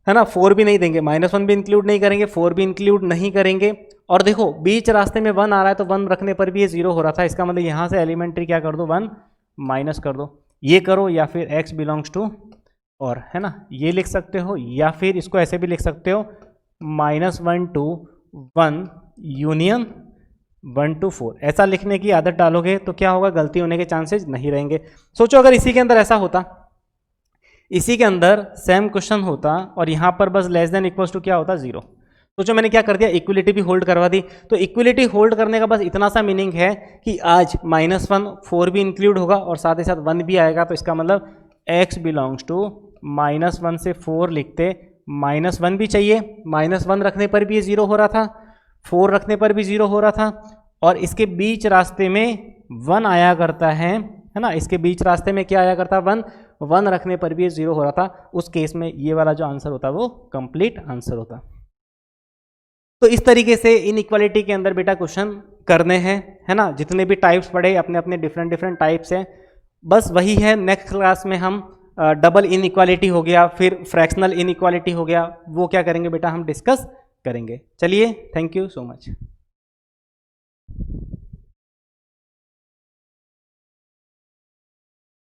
है ना, 4 भी नहीं देंगे, -1 भी इंक्लूड नहीं करेंगे, 4 भी इंक्लूड नहीं करेंगे। और देखो बीच रास्ते में 1 आ रहा है तो 1 रखने पर भी ये 0 हो रहा था, इसका मतलब यहाँ से एलिमेंट्री क्या कर दो, 1 माइनस कर दो, ये करो, या फिर x बिलोंग्स टू, और है ना ये लिख सकते हो, या फिर इसको ऐसे भी लिख सकते हो -1 to 1 यूनियन 1 to 4। ऐसा लिखने की आदत डालोगे तो क्या होगा, गलती होने के चांसेस नहीं रहेंगे। सोचो अगर इसी के अंदर ऐसा होता, इसी के अंदर सेम क्वेश्चन होता और यहाँ पर बस लेस देन इक्वल्स टू क्या होता, 0। सोचो मैंने क्या कर दिया, इक्वलिटी भी होल्ड करवा दी। तो इक्वलिटी होल्ड करने का बस इतना सा मीनिंग है कि आज -1 4 भी इंक्लूड होगा और साथ ही साथ 1 भी आएगा, तो इसका मतलब x बिलोंग्स टू -1 से 4 लिखते, -1 भी चाहिए, -1 रखने पर भी ये 0 हो रहा था, 4 रखने पर भी 0 हो रहा था, और इसके बीच रास्ते में 1 आया करता है ना, इसके बीच रास्ते में क्या आया करता है, 1 रखने पर भी ये 0 हो रहा था। उस केस में ये वाला जो आंसर होता वो कंप्लीट आंसर होता। तो इस तरीके से इनइक्वालिटी के अंदर बेटा क्वेश्चन करने हैं, है ना, जितने भी टाइप्स पढ़े अपने अपने डिफरेंट टाइप्स हैं, बस वही है, नेक्स्ट क्लास में हम डबल इनइक्वालिटी हो गया, फिर फ्रैक्शनल इनइक्वालिटी हो गया, वो क्या करेंगे बेटा हम डिस्कस करेंगे। चलिए, थैंक यू सो मच।